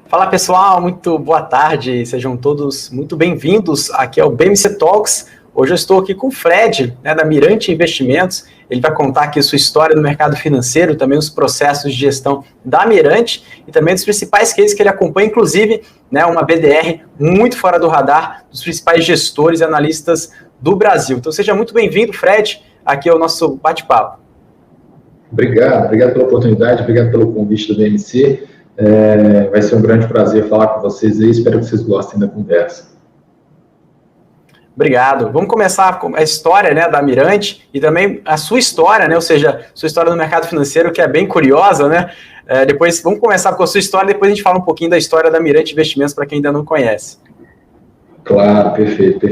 Fala pessoal, muito boa tarde, sejam todos muito bem-vindos aqui ao BMC Talks. Hoje eu estou aqui com o Fred, da Mirante Investimentos. Ele vai contar aqui a sua história no mercado financeiro, também os processos de gestão da Mirante e também dos principais cases que ele acompanha, inclusive uma BDR muito fora do radar dos principais gestores e analistas do Brasil. Então seja muito bem-vindo, Fred, aqui ao nosso bate-papo. Obrigado pela oportunidade, obrigado pelo convite do BMC. Vai ser um grande prazer falar com vocês aí, espero que vocês gostem da conversa. Obrigado. Vamos começar com a história da Mirante e também a sua história, ou seja, sua história no mercado financeiro, que é bem curiosa, depois vamos começar com a sua história, depois a gente fala um pouquinho da história da Mirante Investimentos, para quem ainda não conhece. Claro, perfeito.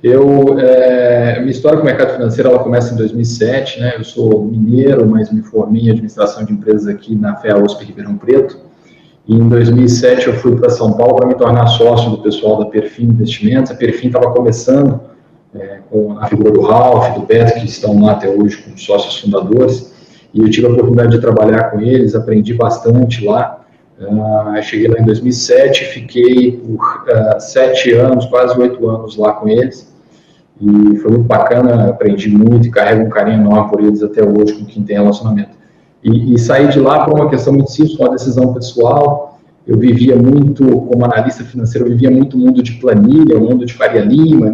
Minha história com o mercado financeiro, ela começa em 2007, Eu sou mineiro, mas me formei em administração de empresas aqui na FEA-USP Ribeirão Preto. E em 2007 eu fui para São Paulo para me tornar sócio do pessoal da Perfin Investimentos. A Perfin estava começando com a figura do Ralph, do Beto, que estão lá até hoje como sócios fundadores. E eu tive a oportunidade de trabalhar com eles, aprendi bastante lá. Cheguei lá em 2007, fiquei por 7 anos, quase 8 anos lá com eles. E foi muito bacana, aprendi muito e carrego um carinho enorme por eles até hoje com quem tem relacionamento. E saí de lá por uma questão muito simples, uma decisão pessoal. Eu vivia muito, como analista financeiro, eu vivia muito o mundo de planilha, o mundo de Faria Lima,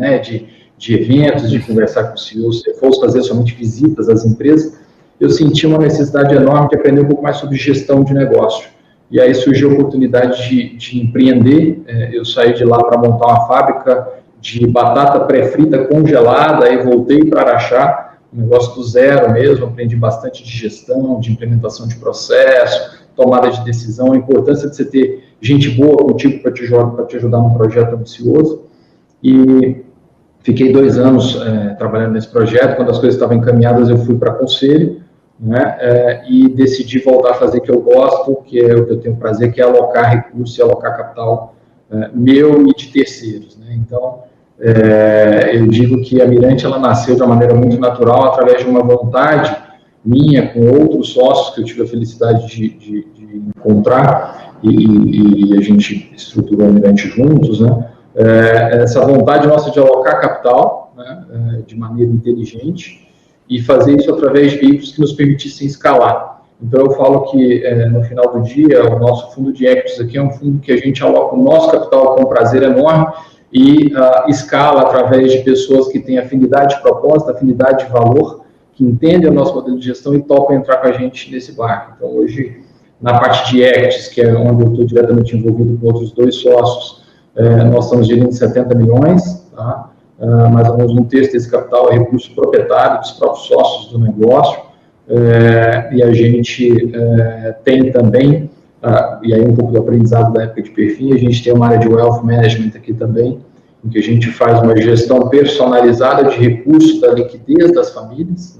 de eventos, de conversar com os CEOs, fazer somente visitas às empresas. Eu senti uma necessidade enorme de aprender um pouco mais sobre gestão de negócio. E aí surgiu a oportunidade de empreender. Eu saí de lá para montar uma fábrica de batata pré-frita congelada, aí voltei para Araxá, um negócio do zero mesmo, aprendi bastante de gestão, de implementação de processo, tomada de decisão, a importância de você ter gente boa contigo para te ajudar num projeto ambicioso. E fiquei 2 anos trabalhando nesse projeto. Quando as coisas estavam encaminhadas, eu fui para conselho, e decidi voltar a fazer o que eu gosto, que é o que eu tenho prazer, que é alocar recursos e alocar capital meu e de terceiros. Então, eu digo que a Mirante ela nasceu de uma maneira muito natural, através de uma vontade minha com outros sócios que eu tive a felicidade de encontrar, e a gente estruturou a Mirante juntos, essa vontade nossa de alocar capital, de maneira inteligente, e fazer isso através de veículos que nos permitissem escalar. Então eu falo que no final do dia, o nosso fundo de equities aqui é um fundo que a gente aloca o nosso capital com um prazer enorme, e escala através de pessoas que têm afinidade de propósito, afinidade de valor, que entendem o nosso modelo de gestão e topam entrar com a gente nesse barco. Então, hoje, na parte de equities, que é onde eu estou diretamente envolvido com outros 2 sócios, nós estamos gerindo 70 milhões, mais ou menos 1/3 desse capital é recurso proprietário dos próprios sócios do negócio, e a gente tem também, e aí um pouco do aprendizado da época de Perfin, a gente tem uma área de Wealth Management aqui também, em que a gente faz uma gestão personalizada de recursos da liquidez das famílias,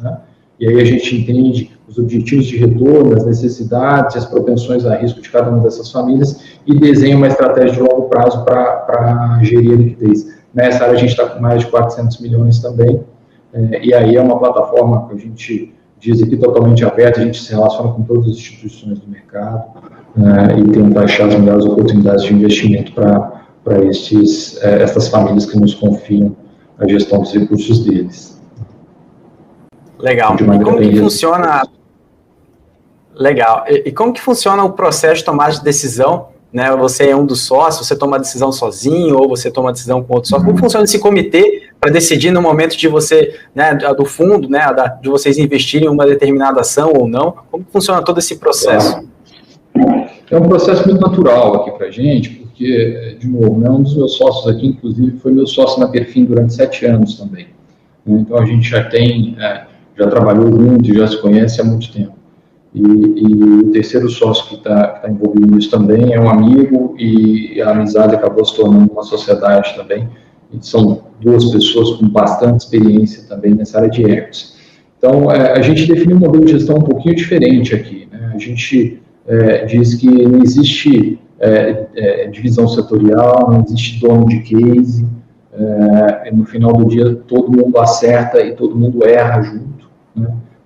e aí a gente entende os objetivos de retorno, as necessidades, as propensões a risco de cada uma dessas famílias e desenha uma estratégia de longo prazo para gerir a liquidez. Nessa área a gente está com mais de 400 milhões também, e aí é uma plataforma que a gente diz aqui totalmente aberta, a gente se relaciona com todas as instituições do mercado, e tenta achar as melhores oportunidades de investimento para essas famílias que nos confiam a gestão dos recursos deles. Legal. E como que funciona? Legal. E como que funciona o processo de tomada de decisão? Você é um dos sócios, você toma a decisão sozinho ou você toma a decisão com outro sócio? Como funciona esse comitê para decidir no momento de você, do fundo, de vocês investirem em uma determinada ação ou não? Como funciona todo esse processo? É um processo muito natural aqui para a gente, porque, de novo, um dos meus sócios aqui, inclusive, foi meu sócio na Perfin durante 7 anos também. Então, a gente já trabalhou junto e já se conhece há muito tempo. E o terceiro sócio que está envolvido nisso também é um amigo, e a amizade acabou se tornando uma sociedade também. E são 2 pessoas com bastante experiência também nessa área de equities. Então, a gente definiu um modelo de gestão um pouquinho diferente aqui. A gente diz que não existe divisão setorial, não existe dono de case, no final do dia todo mundo acerta e todo mundo erra junto,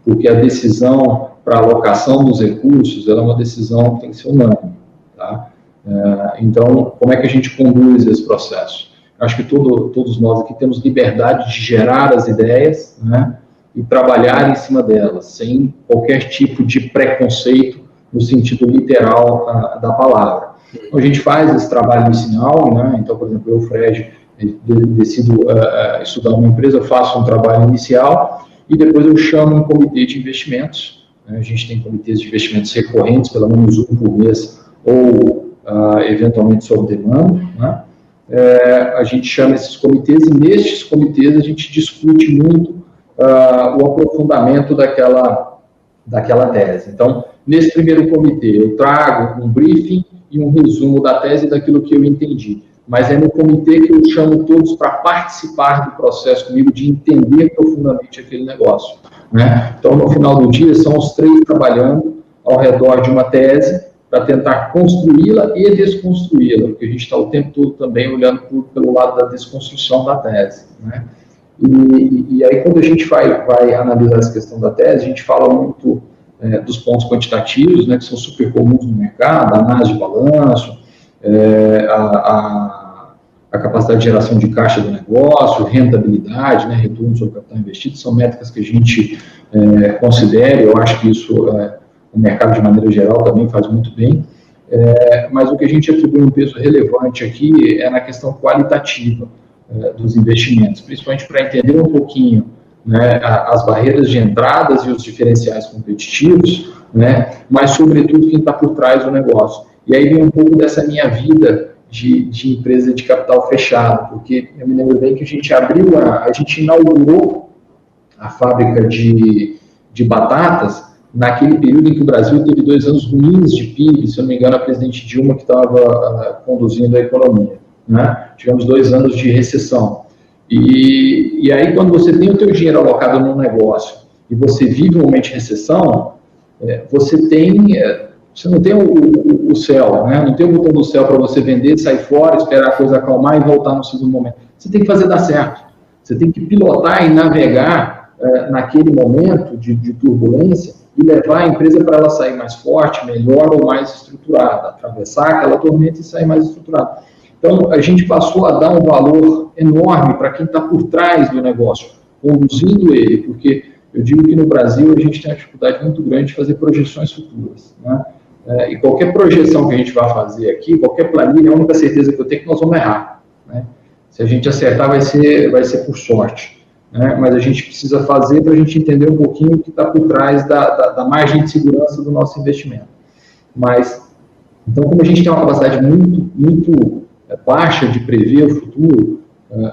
porque a decisão para alocação dos recursos ela é uma decisão que tem que ser unânime, tá? Então, como é que a gente conduz esse processo? Acho que todos nós aqui temos liberdade de gerar as ideias, né, e trabalhar em cima delas, sem qualquer tipo de preconceito no sentido literal da palavra. Então, a gente faz esse trabalho inicial, né, então, por exemplo, eu, Fred, decido estudar uma empresa, eu faço um trabalho inicial e depois eu chamo um comitê de investimentos, né, a gente tem comitês de investimentos recorrentes, pelo menos um por mês, ou eventualmente sob demanda, né? A gente chama esses comitês e nestes comitês a gente discute muito o aprofundamento daquela tese. Então, nesse primeiro comitê, eu trago um briefing e um resumo da tese daquilo que eu entendi. Mas é no comitê que eu chamo todos para participar do processo comigo, de entender profundamente aquele negócio, né? Então, no final do dia, são os três trabalhando ao redor de uma tese para tentar construí-la e desconstruí-la, porque a gente está o tempo todo também olhando pelo lado da desconstrução da tese, né? E aí, quando a gente vai analisar essa questão da tese, a gente fala muito dos pontos quantitativos, né, que são super comuns no mercado, a análise de balanço, a capacidade de geração de caixa do negócio, rentabilidade, né, retorno sobre o capital investido, são métricas que a gente considera, eu acho que isso o mercado de maneira geral também faz muito bem, mas o que a gente atribui um peso relevante aqui é na questão qualitativa dos investimentos, principalmente para entender um pouquinho, né, as barreiras de entradas e os diferenciais competitivos, né, mas sobretudo quem está por trás do negócio. E aí vem um pouco dessa minha vida de empresa de capital fechado, porque eu me lembro bem que a gente inaugurou a fábrica de batatas naquele período em que o Brasil teve 2 anos ruins de PIB, se eu não me engano, a presidente Dilma que estava conduzindo a economia, né? Tivemos 2 anos de recessão. E aí, quando você tem o teu dinheiro alocado num negócio e você vive um momento de recessão, você não tem o céu, né? Não tem o botão do céu para você vender, sair fora, esperar a coisa acalmar e voltar no segundo momento. Você tem que fazer dar certo. Você tem que pilotar e navegar naquele momento de turbulência e levar a empresa para ela sair mais forte, melhor ou mais estruturada, atravessar aquela tormenta e sair mais estruturada. Então, a gente passou a dar um valor enorme para quem está por trás do negócio, conduzindo ele, porque eu digo que no Brasil a gente tem uma dificuldade muito grande de fazer projeções futuras, né? E qualquer projeção que a gente vai fazer aqui, qualquer planilha, a única certeza que eu tenho é que nós vamos errar, né? Se a gente acertar, vai ser por sorte, né? Mas a gente precisa fazer para a gente entender um pouquinho o que está por trás da margem de segurança do nosso investimento. Mas, então, como a gente tem uma capacidade muito baixa de prever o futuro,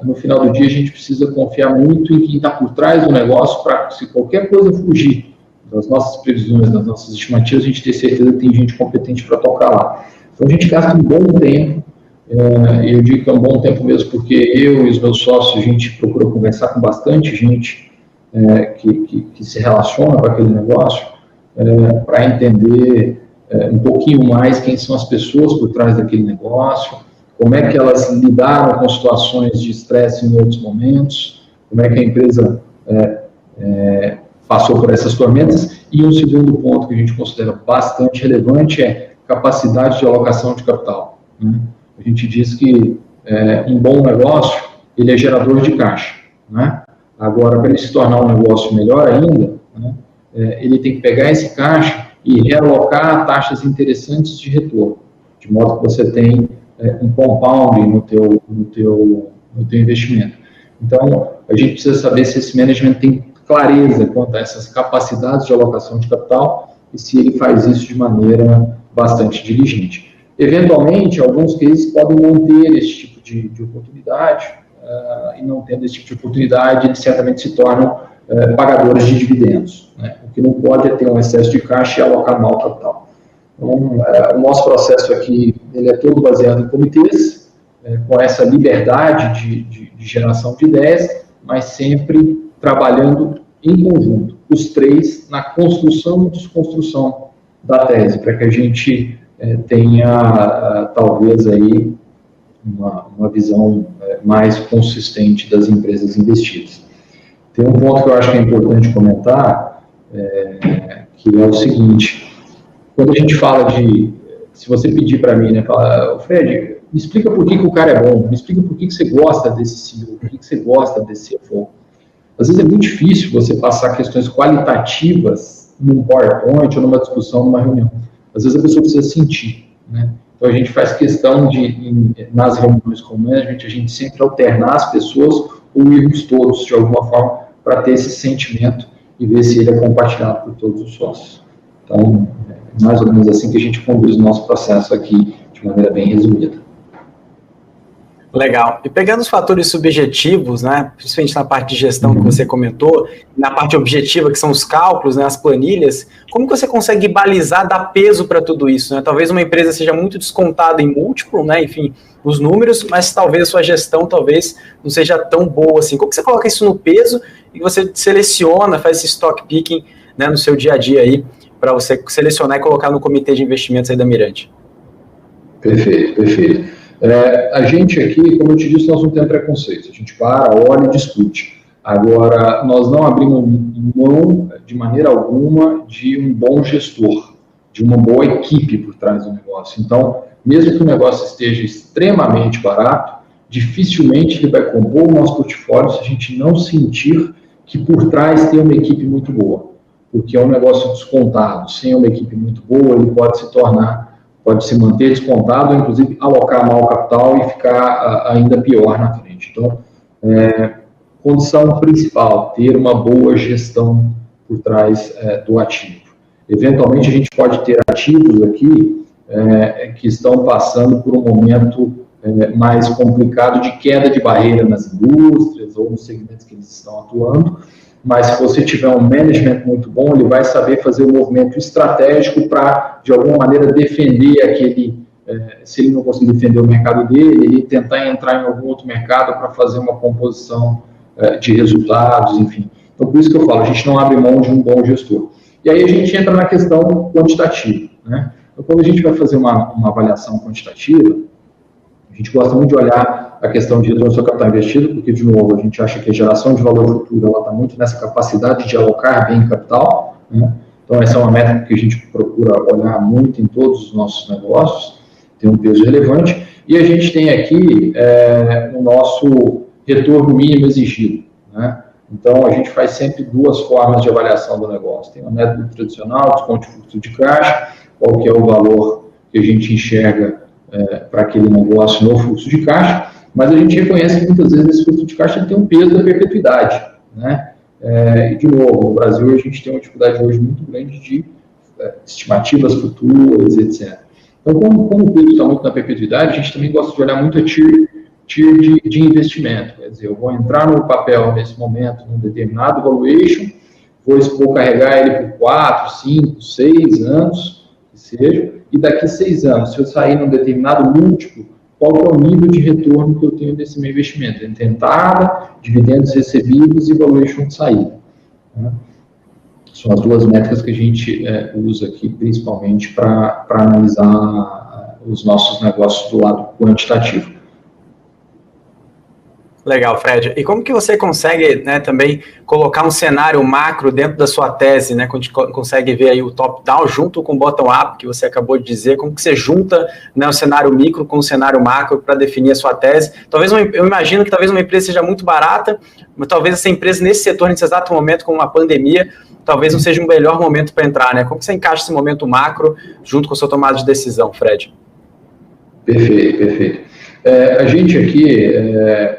no final do dia a gente precisa confiar muito em quem está por trás do negócio para, se qualquer coisa fugir das nossas previsões, das nossas estimativas, a gente ter certeza que tem gente competente para tocar lá. Então a gente gasta um bom tempo, e eu digo que é um bom tempo mesmo porque eu e os meus sócios, a gente procura conversar com bastante gente que se relaciona com aquele negócio, para entender um pouquinho mais quem são as pessoas por trás daquele negócio, como é que elas lidaram com situações de estresse em outros momentos, como é que a empresa passou por essas tormentas. E um segundo ponto que a gente considera bastante relevante é capacidade de alocação de capital, né? A gente diz que um bom negócio, ele é gerador de caixa, né? Agora, para ele se tornar um negócio melhor ainda, né, ele tem que pegar esse caixa e realocar taxas interessantes de retorno, de modo que você tem um compounding no teu investimento. Então, a gente precisa saber se esse management tem clareza quanto a essas capacidades de alocação de capital e se ele faz isso de maneira bastante diligente. Eventualmente, alguns cases podem não ter esse tipo de oportunidade, e não tendo esse tipo de oportunidade, eles certamente se tornam pagadores de dividendos, né? O que não pode é ter um excesso de caixa e alocar mal o capital. Então, o nosso processo aqui, ele é todo baseado em comitês, com essa liberdade de geração de ideias, mas sempre trabalhando em conjunto, os três, na construção e desconstrução da tese, para que a gente tenha, talvez, aí, uma visão mais consistente das empresas investidas. Tem um ponto que eu acho que é importante comentar, que é o seguinte: quando a gente fala de se você pedir para mim, né, falar, Fred, me explica por que o cara é bom, me explica por que você gosta desse CEO, por que você gosta desse CFO. Às vezes é muito difícil você passar questões qualitativas num PowerPoint ou numa discussão, numa reunião. Às vezes a pessoa precisa sentir, né? Então a gente faz questão de, nas reuniões com o management, a gente sempre alternar as pessoas ou irmos todos, de alguma forma, para ter esse sentimento e ver se ele é compartilhado por todos os sócios. Então, é mais ou menos assim que a gente conduz o nosso processo aqui, de maneira bem resumida. Legal. E pegando os fatores subjetivos, né, principalmente na parte de gestão que você comentou, na parte objetiva, que são os cálculos, né, as planilhas, como que você consegue balizar, dar peso para tudo isso? Né? Talvez uma empresa seja muito descontada em múltiplo, né, enfim, os números, mas talvez a sua gestão talvez não seja tão boa assim. Como que você coloca isso no peso e você seleciona, faz esse stock picking, né, no seu dia a dia aí, para você selecionar e colocar no comitê de investimentos aí da Mirante? Perfeito, perfeito. A gente aqui, como eu te disse, nós não temos preconceito. A gente para, olha e discute. Agora, nós não abrimos mão, de maneira alguma, de um bom gestor, de uma boa equipe por trás do negócio. Então, mesmo que o negócio esteja extremamente barato, dificilmente ele vai compor o nosso portfólio se a gente não sentir que por trás tem uma equipe muito boa. Porque é um negócio descontado. Sem uma equipe muito boa, ele pode se manter descontado, inclusive alocar mal capital e ficar ainda pior na frente. Então, condição principal, ter uma boa gestão por trás do ativo. Eventualmente, a gente pode ter ativos aqui que estão passando por um momento mais complicado de queda de barreira nas indústrias ou nos segmentos que eles estão atuando, mas se você tiver um management muito bom, ele vai saber fazer o movimento estratégico para, de alguma maneira, defender aquele, se ele não conseguir defender o mercado dele, ele tentar entrar em algum outro mercado para fazer uma composição de resultados, enfim. Então, por isso que eu falo, a gente não abre mão de um bom gestor. E aí a gente entra na questão quantitativa, né? Então, quando a gente vai fazer uma avaliação quantitativa, a gente gosta muito de olhar a questão de retorno sobre capital investido, porque, de novo, a gente acha que a geração de valor futuro ela está muito nessa capacidade de alocar bem capital, né? Então, essa é uma métrica que a gente procura olhar muito em todos os nossos negócios, tem um peso relevante, e a gente tem aqui o nosso retorno mínimo exigido, né? Então, a gente faz sempre duas formas de avaliação do negócio. Tem uma método tradicional, desconto de fluxo de caixa, qual que é o valor que a gente enxerga para aquele negócio no fluxo de caixa, mas a gente reconhece que muitas vezes esse fluxo de caixa tem um peso da perpetuidade, né? E, de novo, no Brasil a gente tem uma dificuldade hoje muito grande de estimativas futuras, etc. Então, como o peso está muito na perpetuidade, a gente também gosta de olhar muito a tier de investimento. Quer dizer, eu vou entrar no papel nesse momento, num determinado valuation, vou carregar ele por 4, 5, 6 anos, que seja, e daqui 6 anos, se eu sair num determinado múltiplo, qual é o nível de retorno que eu tenho desse meu investimento? Entre entrada, dividendos recebidos e valuation de saída, né? São as duas métricas que a gente usa aqui, principalmente para analisar os nossos negócios do lado quantitativo. Legal, Fred. E como que você consegue, né, também colocar um cenário macro dentro da sua tese, né, quando a gente consegue ver aí o top-down junto com o bottom-up, que você acabou de dizer, como que você junta, né, o cenário micro com o cenário macro para definir a sua tese? Talvez eu imagino que talvez uma empresa seja muito barata, mas talvez essa empresa nesse setor, nesse exato momento, com uma pandemia, talvez não seja o melhor momento para entrar, né? Como que você encaixa esse momento macro junto com a sua tomada de decisão, Fred? Perfeito, perfeito. A gente aqui,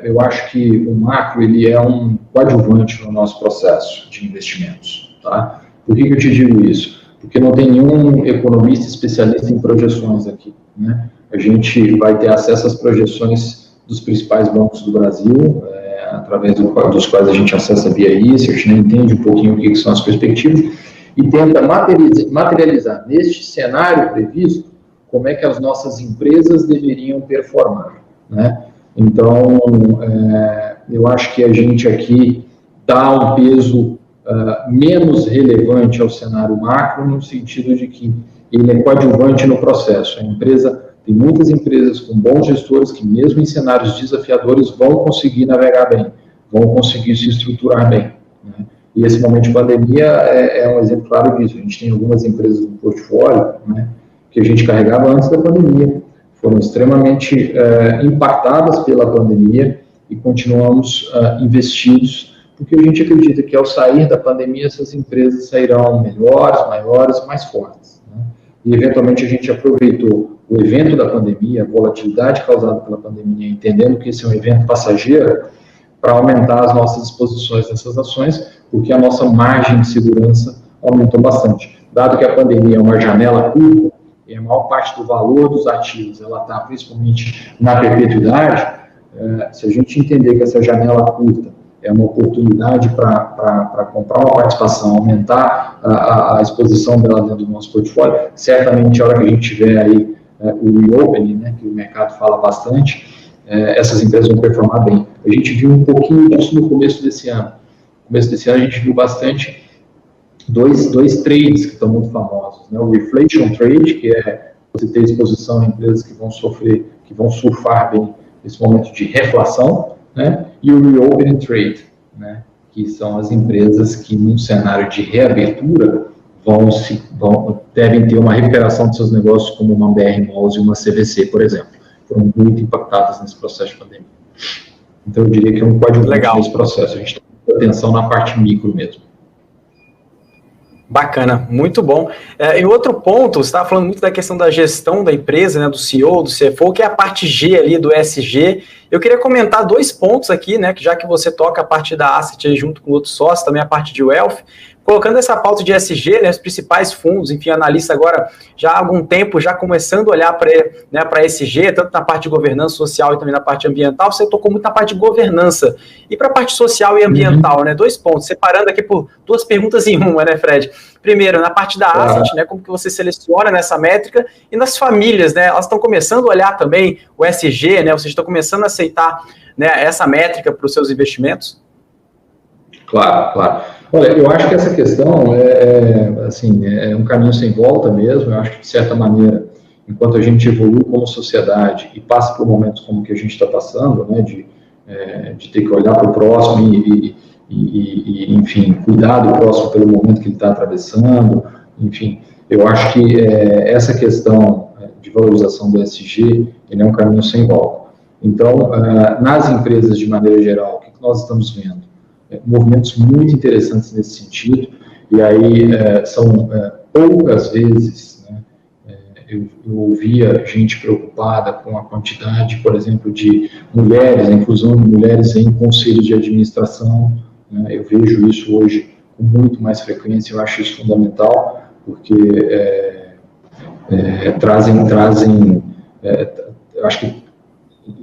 eu acho que o macro ele é um coadjuvante no nosso processo de investimentos. Tá? Por que eu te digo isso? Porque não tem nenhum economista especialista em projeções aqui, né? A gente vai ter acesso às projeções dos principais bancos do Brasil, através dos quais a gente acessa via research, né? Entende um pouquinho o que são as perspectivas e tenta materializar neste cenário previsto como é que as nossas empresas deveriam performar, né? Então, eu acho que a gente aqui dá um peso menos relevante ao cenário macro, no sentido de que ele é coadjuvante no processo. A empresa, tem muitas empresas com bons gestores que, mesmo em cenários desafiadores, vão conseguir navegar bem, vão conseguir se estruturar bem, né? E esse momento de pandemia é um exemplo claro disso. A gente tem algumas empresas no portfólio, né, que a gente carregava antes da pandemia. Foram extremamente impactadas pela pandemia e continuamos investidos, porque a gente acredita que ao sair da pandemia essas empresas sairão melhores, maiores, mais fortes, né? E eventualmente a gente aproveitou o evento da pandemia, a volatilidade causada pela pandemia, entendendo que esse é um evento passageiro, para aumentar as nossas exposições nessas ações, porque a nossa margem de segurança aumentou bastante. Dado que a pandemia é uma janela curta, e a maior parte do valor dos ativos ela está principalmente na perpetuidade, se a gente entender que essa janela curta é uma oportunidade para comprar uma participação, aumentar a exposição dela dentro do nosso portfólio, certamente a hora que a gente tiver aí o reopening, né, que o mercado fala bastante, essas empresas vão performar bem. A gente viu um pouquinho disso no começo desse ano. No começo desse ano a gente viu bastante dois trades que estão muito famosos, né? O Reflation Trade, que é você ter exposição a empresas que vão sofrer, que vão surfar bem nesse momento de reflação, né? E o Reopening Trade, né? Que são as empresas que, num cenário de reabertura, devem ter uma recuperação de seus negócios, como uma BR Malls e uma CVC, por exemplo. Foram muito impactadas nesse processo de pandemia. Então, eu diria que é um coadjuvante nesse processo. A gente tem que ter atenção na parte micro mesmo. Bacana, muito bom. E outro ponto, você estava falando muito da questão da gestão da empresa, né, do CEO, do CFO, que é a parte G ali do ESG. Eu queria comentar 2 pontos aqui, né, que já que você toca a parte da Asset aí junto com outros sócios, também a parte de Wealth, colocando essa pauta de ESG, né, os principais fundos, enfim, analista agora já há algum tempo já começando a olhar para ESG, tanto na parte de governança social e também na parte ambiental. Você tocou muito na parte de governança. E para a parte social e ambiental, né, 2 pontos, separando aqui por 2 perguntas em uma, né, Fred? Primeiro, na parte da Asset, né, como que você seleciona nessa métrica, e nas famílias, né, elas estão começando a olhar também o ESG, né, vocês estão começando a aceitar, né, essa métrica para os seus investimentos? Claro, claro. Olha, eu acho que essa questão é um caminho sem volta mesmo. Eu acho que, de certa maneira, enquanto a gente evolui como sociedade e passa por momentos como que a gente está passando, né, de ter que olhar para o próximo enfim, cuidar do próximo pelo momento que ele está atravessando, enfim, eu acho que essa questão de valorização do ESG, ele é um caminho sem volta. Então, nas empresas, de maneira geral, o que nós estamos vendo? Movimentos muito interessantes nesse sentido, e aí são poucas vezes, né, eu ouvia gente preocupada com a quantidade, por exemplo, de mulheres, a inclusão de mulheres em conselhos de administração, né, eu vejo isso hoje com muito mais frequência. Eu acho isso fundamental, porque eu acho que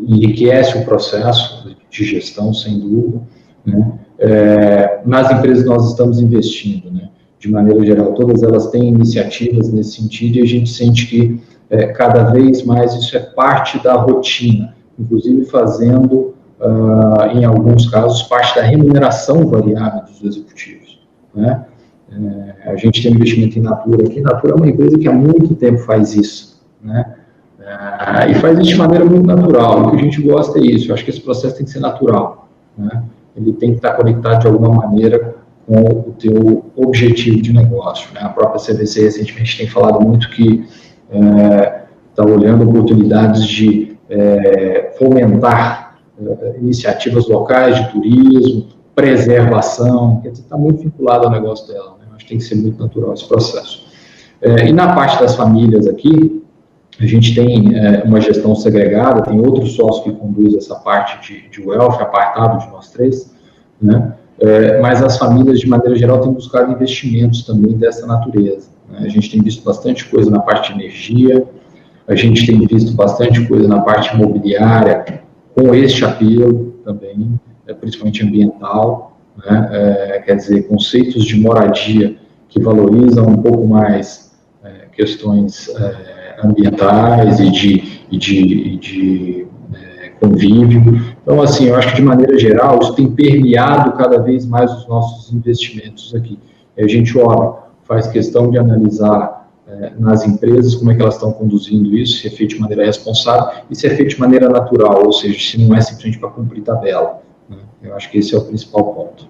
enriquece o processo de gestão, sem dúvida, né? Nas empresas nós estamos investindo, né? De maneira geral, todas elas têm iniciativas nesse sentido, e a gente sente que cada vez mais isso é parte da rotina, inclusive fazendo, em alguns casos, parte da remuneração variável dos executivos, né? A gente tem investimento em Natura aqui. Natura é uma empresa que há muito tempo faz isso, né? E faz isso de maneira muito natural. O que a gente gosta é isso. Eu acho que esse processo tem que ser natural, né? Ele tem que estar conectado de alguma maneira com o teu objetivo de negócio, né? A própria CVC recentemente tem falado muito que está olhando oportunidades de fomentar iniciativas locais de turismo, preservação, quer dizer, está muito vinculado ao negócio dela, né? Acho que tem que ser muito natural esse processo. E na parte das famílias aqui, a gente tem uma gestão segregada, tem outro sócio que conduz essa parte de wealth, apartado de nós 3, né? Mas as famílias, de maneira geral, têm buscado investimentos também dessa natureza, né? A gente tem visto bastante coisa na parte de energia, a gente tem visto bastante coisa na parte imobiliária, com este apelo também, principalmente ambiental, né? Quer dizer, conceitos de moradia que valorizam um pouco mais questões ambientais e de convívio. Então, assim, eu acho que, de maneira geral, isso tem permeado cada vez mais os nossos investimentos aqui. A gente, faz questão de analisar nas empresas como é que elas estão conduzindo isso, se é feito de maneira responsável e se é feito de maneira natural, ou seja, se não é simplesmente para cumprir tabela, né? Eu acho que esse é o principal ponto.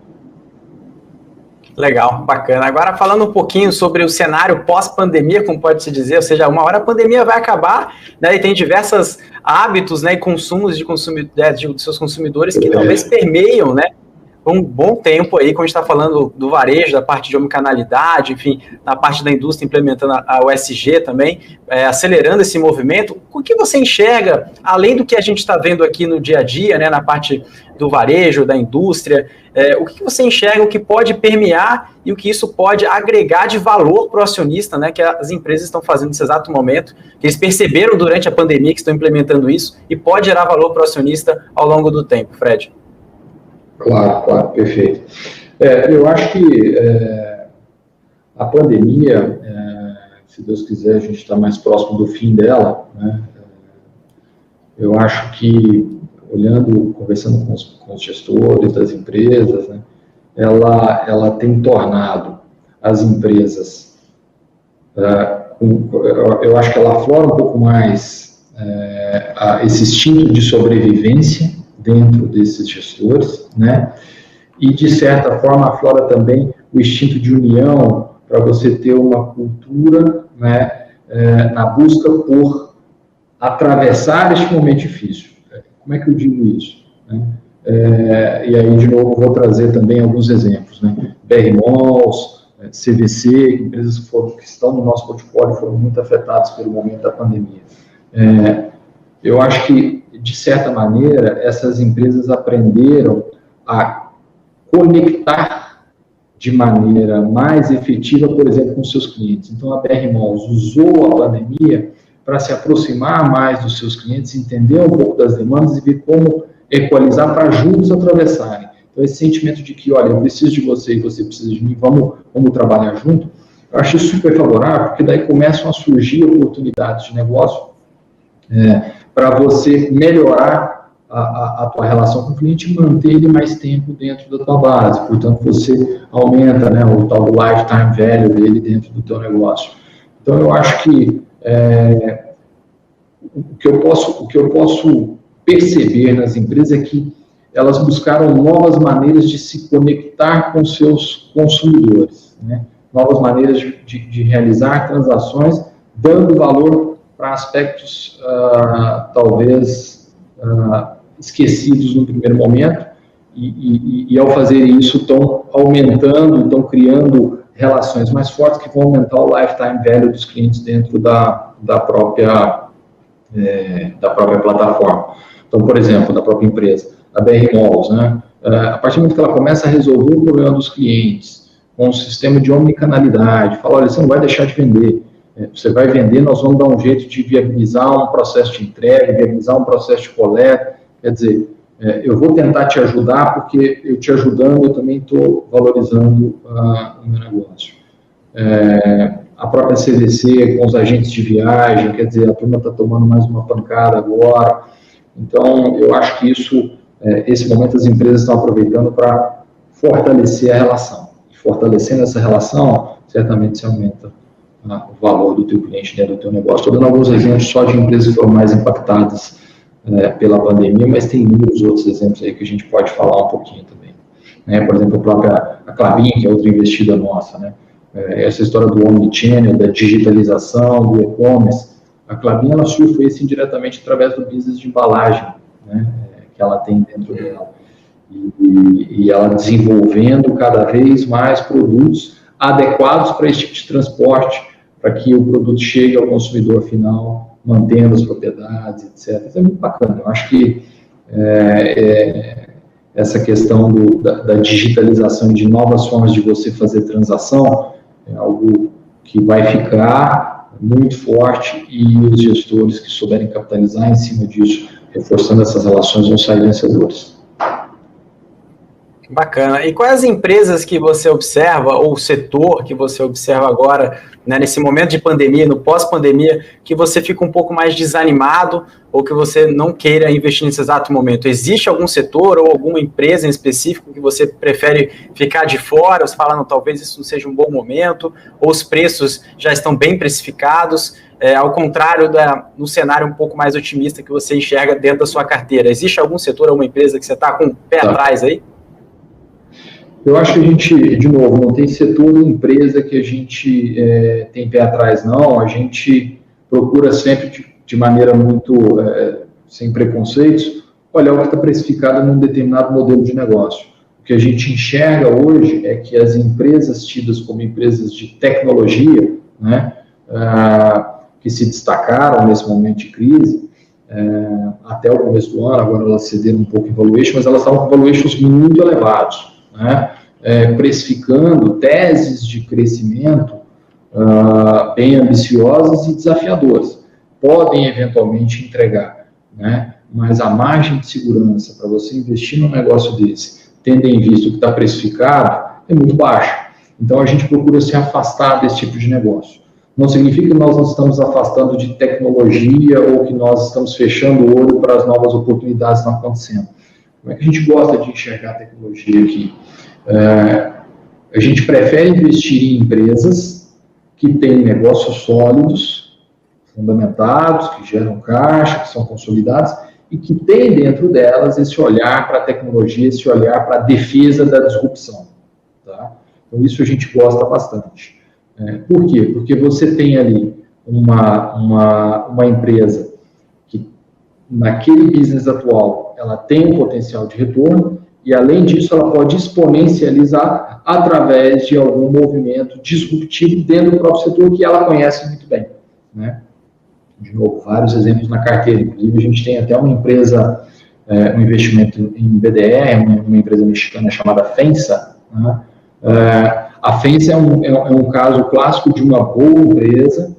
Legal, bacana. Agora falando um pouquinho sobre o cenário pós-pandemia, como pode-se dizer, ou seja, uma hora a pandemia vai acabar, né, e tem diversos hábitos, né, e consumos de seus consumidores que talvez permeiam, né, um bom tempo aí, quando a gente está falando do varejo, da parte de omnicanalidade, enfim, na parte da indústria implementando a OSG também, acelerando esse movimento. O que você enxerga, além do que a gente está vendo aqui no dia a dia, né, na parte do varejo, da indústria, o que você enxerga, o que pode permear e o que isso pode agregar de valor para o acionista, né, que as empresas estão fazendo nesse exato momento, que eles perceberam durante a pandemia que estão implementando isso e pode gerar valor para o acionista ao longo do tempo, Fred? Claro, perfeito. Eu acho que a pandemia, se Deus quiser, a gente está mais próximo do fim dela, né? Eu acho que, conversando com os gestores das empresas, né, ela tem tornado as empresas, eu acho que ela aflora um pouco mais esse instinto de sobrevivência dentro desses gestores, né? E, de certa forma, aflora também o instinto de união para você ter uma cultura, né, na busca por atravessar este momento difícil. Como é que eu digo isso? Né? E aí, de novo, vou trazer também alguns exemplos, né? BR Malls, CVC, empresas que estão no nosso portfólio foram muito afetadas pelo momento da pandemia. Eu acho que, de certa maneira, essas empresas aprenderam a conectar de maneira mais efetiva, por exemplo, com seus clientes. Então, a BR Malls usou a pandemia para se aproximar mais dos seus clientes, entender um pouco das demandas e ver como equalizar para juntos atravessarem. Então, esse sentimento de que, olha, eu preciso de você e você precisa de mim, vamos trabalhar junto, eu acho super favorável, porque daí começam a surgir oportunidades de negócio para você melhorar a tua relação com o cliente e manter ele mais tempo dentro da tua base. Portanto, você aumenta, né, o tal do lifetime value dele dentro do teu negócio. Então, eu acho que o que eu posso perceber nas empresas é que elas buscaram novas maneiras de se conectar com seus consumidores, né? Novas maneiras de realizar transações, dando valor para aspectos talvez esquecidos no primeiro momento, e ao fazer isso estão aumentando, estão criando relações mais fortes que vão aumentar o lifetime value dos clientes dentro da própria plataforma. Então, por exemplo, da própria empresa, a BR Malls, né? A partir do momento que ela começa a resolver o problema dos clientes com um sistema de omnicanalidade, fala, olha, você não vai deixar de vender, você vai vender, nós vamos dar um jeito de viabilizar um processo de entrega, viabilizar um processo de coleta, quer dizer, eu vou tentar te ajudar, porque eu te ajudando, eu também estou valorizando o meu negócio. A própria CVC com os agentes de viagem, quer dizer, a turma está tomando mais uma pancada agora. Então, eu acho que esse momento as empresas estão aproveitando para fortalecer a relação. E fortalecendo essa relação, certamente se aumenta o valor do teu cliente dentro do teu negócio. Estou dando alguns exemplos só de empresas que foram mais impactadas pela pandemia, mas tem inúmeros outros exemplos aí que a gente pode falar um pouquinho também. Por exemplo, a Klabin, que é outra investida nossa, né? Essa história do omnichannel, da digitalização, do e-commerce. A Klabin, ela surfa isso indiretamente através do business de embalagem, né? Que ela tem dentro dela. E ela desenvolvendo cada vez mais produtos adequados para esse tipo de transporte, para que o produto chegue ao consumidor final, mantendo as propriedades, etc. Isso é muito bacana. Eu acho que essa questão da digitalização de novas formas de você fazer transação é algo que vai ficar muito forte, e os gestores que souberem capitalizar em cima disso, reforçando essas relações, vão sair vencedores. Bacana. E quais as empresas que você observa, ou o setor que você observa agora, né, nesse momento de pandemia, no pós-pandemia, que você fica um pouco mais desanimado ou que você não queira investir nesse exato momento? Existe algum setor ou alguma empresa em específico que você prefere ficar de fora, você fala, não, talvez isso não seja um bom momento, ou os preços já estão bem precificados, ao contrário no cenário um pouco mais otimista que você enxerga dentro da sua carteira? Existe algum setor ou uma empresa que você está com o pé atrás aí? Eu acho que a gente, de novo, não tem setor de empresa que a gente tem pé atrás, não. A gente procura sempre, de maneira muito sem preconceitos, olhar o que está precificado num determinado modelo de negócio. O que a gente enxerga hoje é que as empresas tidas como empresas de tecnologia, né, que se destacaram nesse momento de crise, até o começo do ano, agora elas cederam um pouco em valuation, mas elas estavam com valuations muito elevados, né, precificando teses de crescimento bem ambiciosas e desafiadoras. Podem eventualmente entregar, né, mas a margem de segurança para você investir num negócio desse, tendo em vista o que está precificado, é muito baixa. Então a gente procura se afastar desse tipo de negócio. Não significa que nós nos estamos afastando de tecnologia ou que nós estamos fechando o olho para as novas oportunidades que estão acontecendo. Como é que a gente gosta de enxergar a tecnologia aqui? A gente prefere investir em empresas que têm negócios sólidos, fundamentados, que geram caixa, que são consolidados e que têm dentro delas esse olhar para a tecnologia, esse olhar para a defesa da disrupção. Tá? Então, isso a gente gosta bastante. Por quê? Porque você tem ali uma empresa que, naquele business atual, ela tem um potencial de retorno e, além disso, ela pode exponencializar através de algum movimento disruptivo dentro do próprio setor que ela conhece muito bem, né? De novo, vários exemplos na carteira. Inclusive, a gente tem até uma empresa, um investimento em BDR, uma empresa mexicana chamada FENSA, né? A FENSA é um caso clássico de uma boa empresa,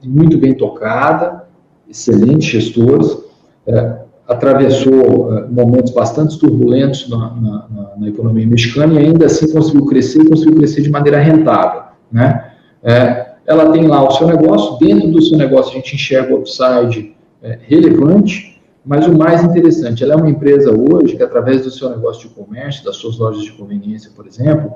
muito bem tocada, excelentes gestores, atravessou momentos bastante turbulentos na economia mexicana e ainda assim conseguiu crescer de maneira rentável, né? Ela tem lá o seu negócio, dentro do seu negócio a gente enxerga o upside relevante, mas o mais interessante, ela é uma empresa hoje que, através do seu negócio de comércio, das suas lojas de conveniência, por exemplo,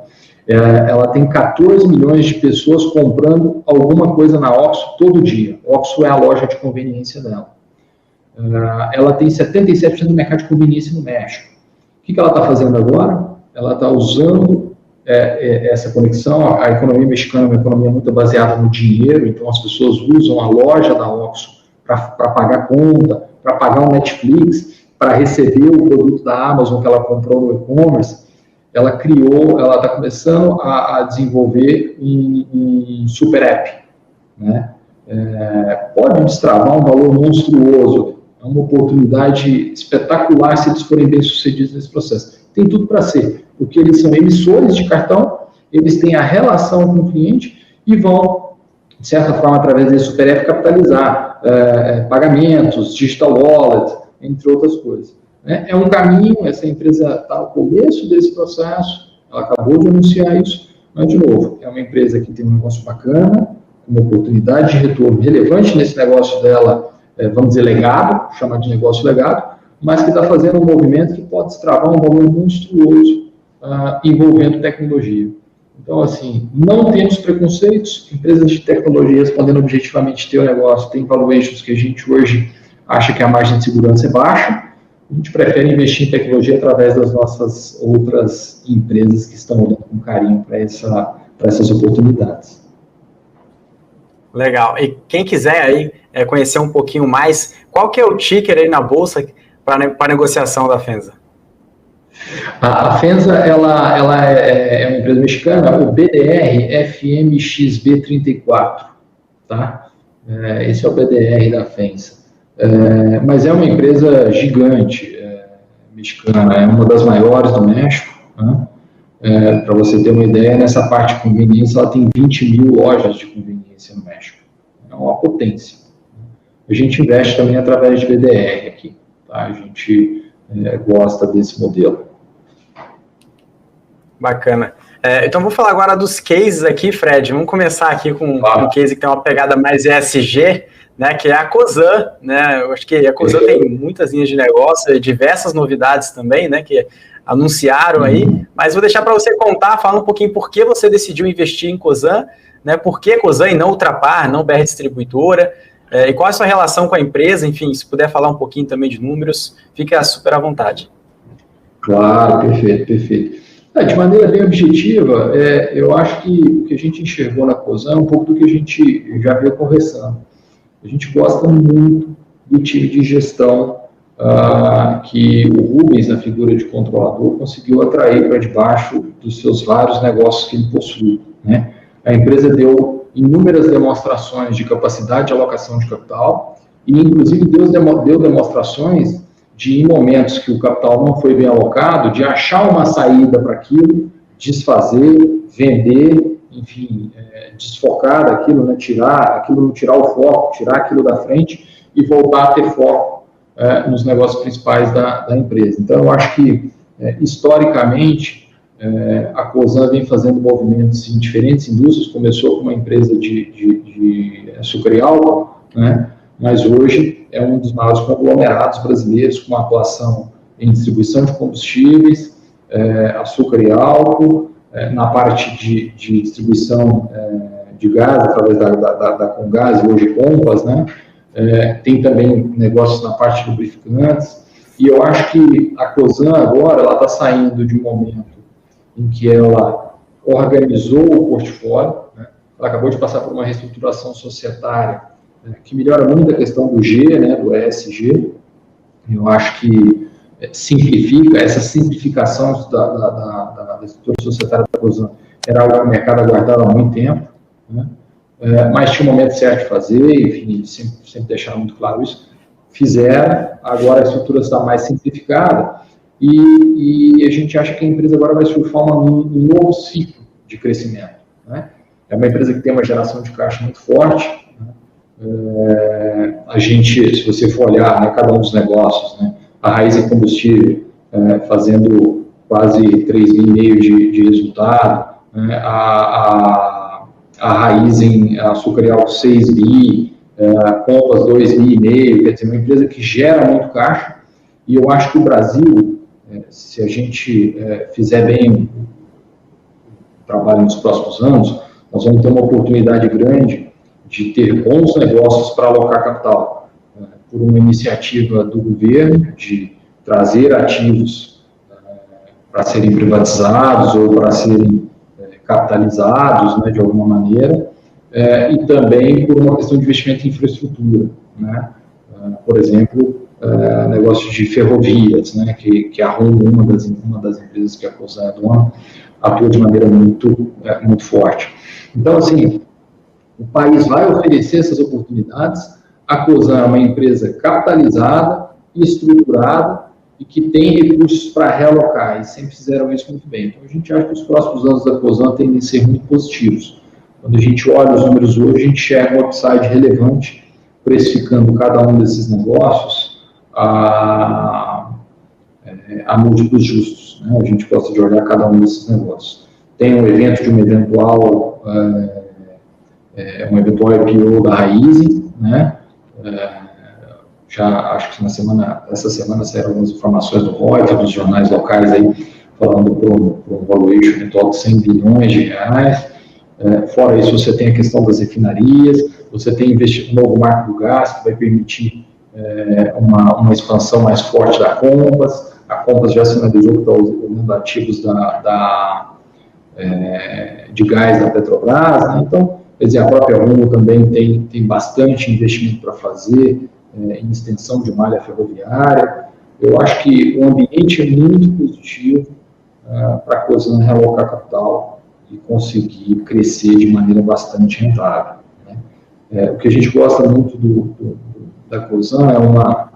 ela tem 14 milhões de pessoas comprando alguma coisa na OXXO todo dia. OXXO é a loja de conveniência dela. Ela tem 77% do mercado de conveniência no México. O que ela está fazendo agora? Ela está usando essa conexão. A economia mexicana é uma economia muito baseada no dinheiro, então as pessoas usam a loja da OXXO para pagar conta, para pagar o Netflix, para receber o produto da Amazon que ela comprou no e-commerce. Ela está começando a desenvolver um super app, né? Pode destravar um valor monstruoso, é uma oportunidade espetacular se eles forem bem sucedidos nesse processo. Tem tudo para ser, porque eles são emissores de cartão, eles têm a relação com o cliente e vão, de certa forma, através desse super app, capitalizar pagamentos, digital wallet, entre outras coisas. É um caminho, essa empresa está ao começo desse processo, ela acabou de anunciar isso, mas, de novo, é uma empresa que tem um negócio bacana, uma oportunidade de retorno relevante nesse negócio dela, vamos dizer, legado, chamar de negócio legado, mas que está fazendo um movimento que pode destravar um valor monstruoso envolvendo tecnologia. Então, assim, não temos preconceitos, empresas de tecnologia respondendo objetivamente ter o negócio, tem valuations que a gente hoje acha que a margem de segurança é baixa, a gente prefere investir em tecnologia através das nossas outras empresas que estão olhando com carinho para essas oportunidades. Legal. E quem quiser aí conhecer um pouquinho mais, qual que é o ticker aí na bolsa para negociação da FENSA? A FENSA ela é uma empresa mexicana, o BDR FMXB34, tá? Esse é o BDR da FENSA. Mas é uma empresa gigante mexicana, é uma das maiores do México, né? Para você ter uma ideia, nessa parte de conveniência, ela tem 20 mil lojas de conveniência no México. É uma potência. A gente investe também através de BDR aqui, tá? A gente gosta desse modelo. Bacana. Então, vou falar agora dos cases aqui, Fred. Vamos começar aqui com um case que tem uma pegada mais ESG, né, que é a Cosan, né? Eu acho que a Cosan tem muitas linhas de negócio, diversas novidades também, né, que anunciaram aí, mas vou deixar para você contar, falar um pouquinho por que você decidiu investir em Cosan, né, por que Cosan e não Ultrapar, não BR Distribuidora, e qual é a sua relação com a empresa, enfim, se puder falar um pouquinho também de números, fica super à vontade. Claro, perfeito, perfeito. De maneira bem objetiva, eu acho que o que a gente enxergou na Cosan é um pouco do que a gente já veio conversando. A gente gosta muito do time de gestão que o Rubens, na figura de controlador, conseguiu atrair para debaixo dos seus vários negócios que ele possui, né? A empresa deu inúmeras demonstrações de capacidade de alocação de capital e, inclusive, deu demonstrações de, em momentos que o capital não foi bem alocado, de achar uma saída para aquilo, desfazer, vender, enfim, desfocar daquilo, né, tirar o foco, tirar aquilo da frente e voltar a ter foco nos negócios principais da empresa. Então, eu acho que, historicamente, a Cosan vem fazendo movimentos em diferentes indústrias. Começou com uma empresa de açúcar e álcool, né? Mas hoje é um dos maiores conglomerados brasileiros com atuação em distribuição de combustíveis, açúcar e álcool, na parte de distribuição de gás, através da Comgás, hoje Compass, né? Tem também negócios na parte de lubrificantes, e eu acho que a Cosan agora ela está saindo de um momento em que ela organizou o portfólio, né? Ela acabou de passar por uma reestruturação societária, que melhora muito a questão do G, né, do ESG. Eu acho que simplifica, essa simplificação da estrutura societária da Cosan era algo que o mercado aguardava há muito tempo, né? Mas tinha um momento certo de fazer, enfim, sempre deixaram muito claro isso. Fizeram, agora a estrutura está mais simplificada e a gente acha que a empresa agora vai surfar um novo ciclo de crescimento, né? É uma empresa que tem uma geração de caixa muito forte, né? A gente, se você for olhar, né, cada um dos negócios, né, a Raiz em combustível fazendo quase 3,5 bi de resultado, né, a Raiz em açúcar e álcool 6 bi, Compass 2,5 bi, quer dizer, uma empresa que gera muito caixa. E eu acho que o Brasil, se a gente fizer bem o trabalho nos próximos anos, nós vamos ter uma oportunidade grande de ter bons negócios para alocar capital, por uma iniciativa do governo de trazer ativos para serem privatizados ou para serem capitalizados, né, de alguma maneira, e também por uma questão de investimento em infraestrutura, né? Por exemplo, negócio de ferrovias, né, que a Rumo, uma das empresas que a Cosan é dona, atua de maneira muito forte. Então, assim, o país vai oferecer essas oportunidades. A Cosan é uma empresa capitalizada, estruturada e que tem recursos para realocar, e sempre fizeram isso muito bem. Então, a gente acha que os próximos anos da Cosan tendem a ser muito positivos. Quando a gente olha os números hoje, a gente enxerga um upside relevante, precificando cada um desses negócios a múltiplos justos, né? A gente gosta de olhar cada um desses negócios. Tem um evento de um eventual IPO da Raiz, né? Já acho que essa semana saíram algumas informações do Reuters, dos jornais locais aí, falando por um valuation eventual de 100 bilhões de reais. Fora isso, você tem a questão das refinarias, você tem um novo marco do gás, que vai permitir uma expansão mais forte da Compass. A Compass já sinalizou que está usando ativos de gás da Petrobras, né? Então, quer dizer, a própria Rumo também tem bastante investimento para fazer em extensão de malha ferroviária. Eu acho que o ambiente é muito positivo para a Cosan realocar capital e conseguir crescer de maneira bastante rentável, né? O que a gente gosta muito da Cosan é uma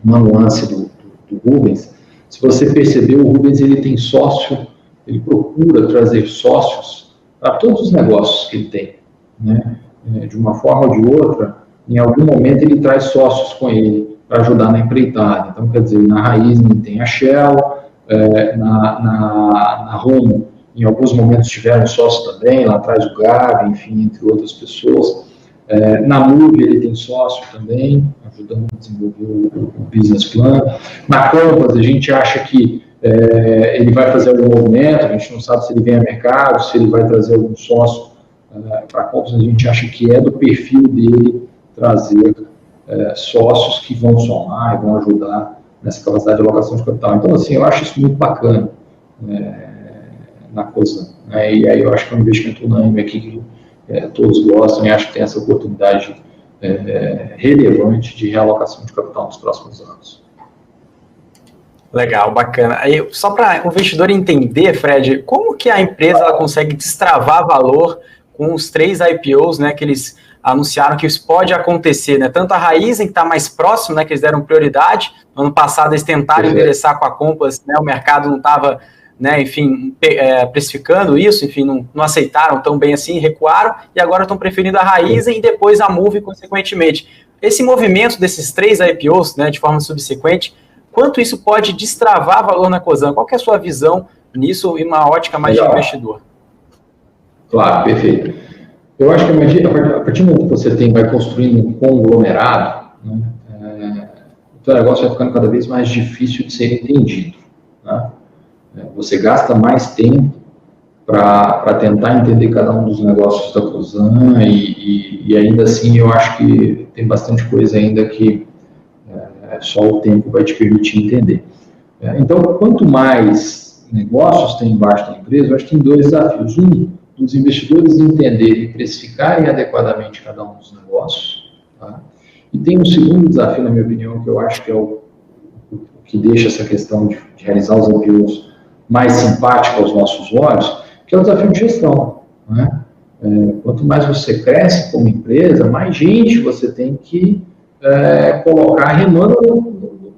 nuance do Rubens. Se você perceber, o Rubens ele tem sócio, ele procura trazer sócios para todos os negócios que ele tem, né? De uma forma ou de outra, em algum momento ele traz sócios com ele para ajudar na empreitada. Então, quer dizer, na Raiz tem a Shell, na Rumo, em alguns momentos tiveram sócio também, lá atrás o Gavi, enfim, entre outras pessoas. Na MUV ele tem sócio também, ajudando a desenvolver o business plan. Na Compass a gente acha que ele vai fazer algum movimento, a gente não sabe se ele vem a mercado, se ele vai trazer algum sócio para a Compass. A gente acha que é do perfil dele trazer sócios que vão somar e vão ajudar nessa capacidade de alocação de capital. Então, assim, eu acho isso muito bacana na Cosan, né? E aí eu acho que é um investimento unânime aqui que todos gostam e acho que tem essa oportunidade relevante de realocação de capital nos próximos anos. Legal, bacana. Aí, só para o investidor entender, Fred, como que a empresa ela consegue destravar valor com os 3 IPOs, né, que eles anunciaram que isso pode acontecer, né? Tanto a Raizen, que está mais próximo, né, que eles deram prioridade. No ano passado eles tentaram endereçar com a Compass, né, o mercado não estava, né, enfim, precificando isso, enfim, não aceitaram tão bem assim, recuaram, e agora estão preferindo a Raizen e depois a Moove, consequentemente. Esse movimento desses 3 IPOs, né, de forma subsequente, quanto isso pode destravar valor na Cosan? Qual que é a sua visão nisso e uma ótica mais de investidor? Claro, perfeito. Eu acho que a partir do momento que você vai construindo um conglomerado, né, o teu negócio vai ficando cada vez mais difícil de ser entendido. Né? Você gasta mais tempo para tentar entender cada um dos negócios da Cosan e ainda assim eu acho que tem bastante coisa ainda que só o tempo vai te permitir entender. Então, quanto mais negócios tem embaixo da empresa, eu acho que tem 2 desafios. Um, dos investidores entenderem e precificarem adequadamente cada um dos negócios. Tá? E tem um segundo desafio, na minha opinião, que eu acho que é o que deixa essa questão de realizar os IPOs mais simpática aos nossos olhos, que é o desafio de gestão. Né? Quanto mais você cresce como empresa, mais gente você tem que colocar remando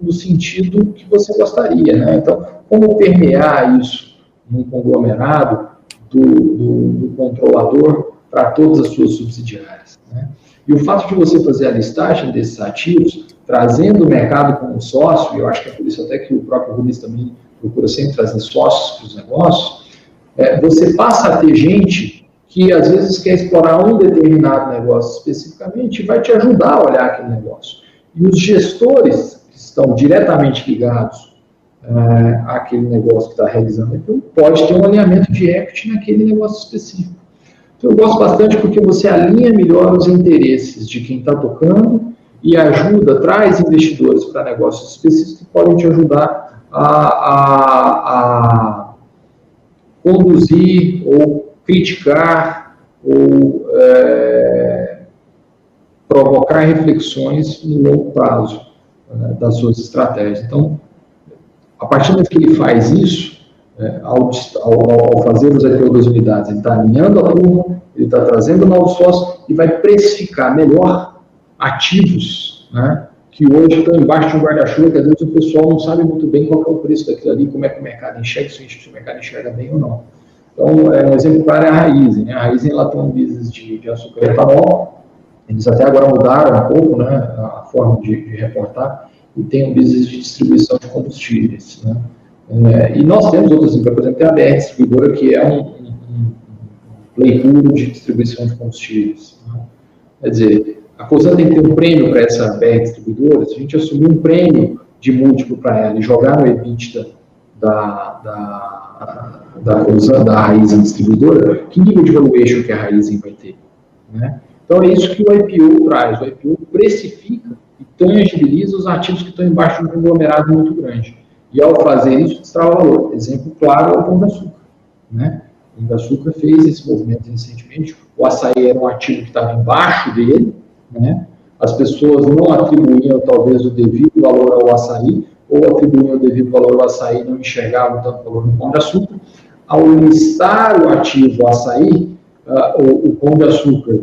no sentido que você gostaria. Né? Então, como permear isso num conglomerado do controlador para todas as suas subsidiárias. Né? E o fato de você fazer a listagem desses ativos, trazendo o mercado como sócio, e eu acho que é por isso até que o próprio Rubens também procura sempre trazer sócios para os negócios, você passa a ter gente que às vezes quer explorar um determinado negócio especificamente e vai te ajudar a olhar aquele negócio. E os gestores que estão diretamente ligados àquele negócio que está realizando, então pode ter um alinhamento de equity naquele negócio específico. Então eu gosto bastante porque você alinha melhor os interesses de quem está tocando e traz investidores para negócios específicos que podem te ajudar a conduzir ou criticar ou provocar reflexões no longo prazo das suas estratégias. Então, a partir do momento que ele faz isso, ao fazer os IPO das unidades, ele está alinhando a turma, ele está trazendo novos sócios e vai precificar melhor ativos, né, que hoje estão embaixo de um guarda-chuva, que às vezes o pessoal não sabe muito bem qual é o preço daquilo ali, como é que o mercado enxerga, se o mercado enxerga bem ou não. Então, um exemplo claro é a Raizen. Né? A Raizen ela tem um business de açúcar e etanol, eles até agora mudaram um pouco, né, a forma de reportar, e tem um business de distribuição de combustíveis. Né? E nós temos outras empresas, por exemplo, tem a BR Distribuidora, que é um play puro de distribuição de combustíveis. Né? Quer dizer, a Cosan tem que ter um prêmio para essa BR Distribuidora, se a gente assumir um prêmio de múltiplo para ela e jogar no EBITDA da Cosan, da Raizen Distribuidora, que nível de valuation que a Raizen vai ter? Né? Então é isso que o IPO traz. O IPO precifica e tangibiliza os ativos que estão embaixo de um conglomerado muito grande. E ao fazer isso, destrava valor. Exemplo claro é o Pão de Açúcar. Né? O Pão de Açúcar fez esse movimento recentemente. O açaí era um ativo que estava embaixo dele. Né? As pessoas não atribuíam talvez o devido valor ao açaí, ou atribuíam o devido valor ao açaí e não enxergavam tanto valor no Pão de Açúcar. Ao listar o ativo açaí, o Pão de Açúcar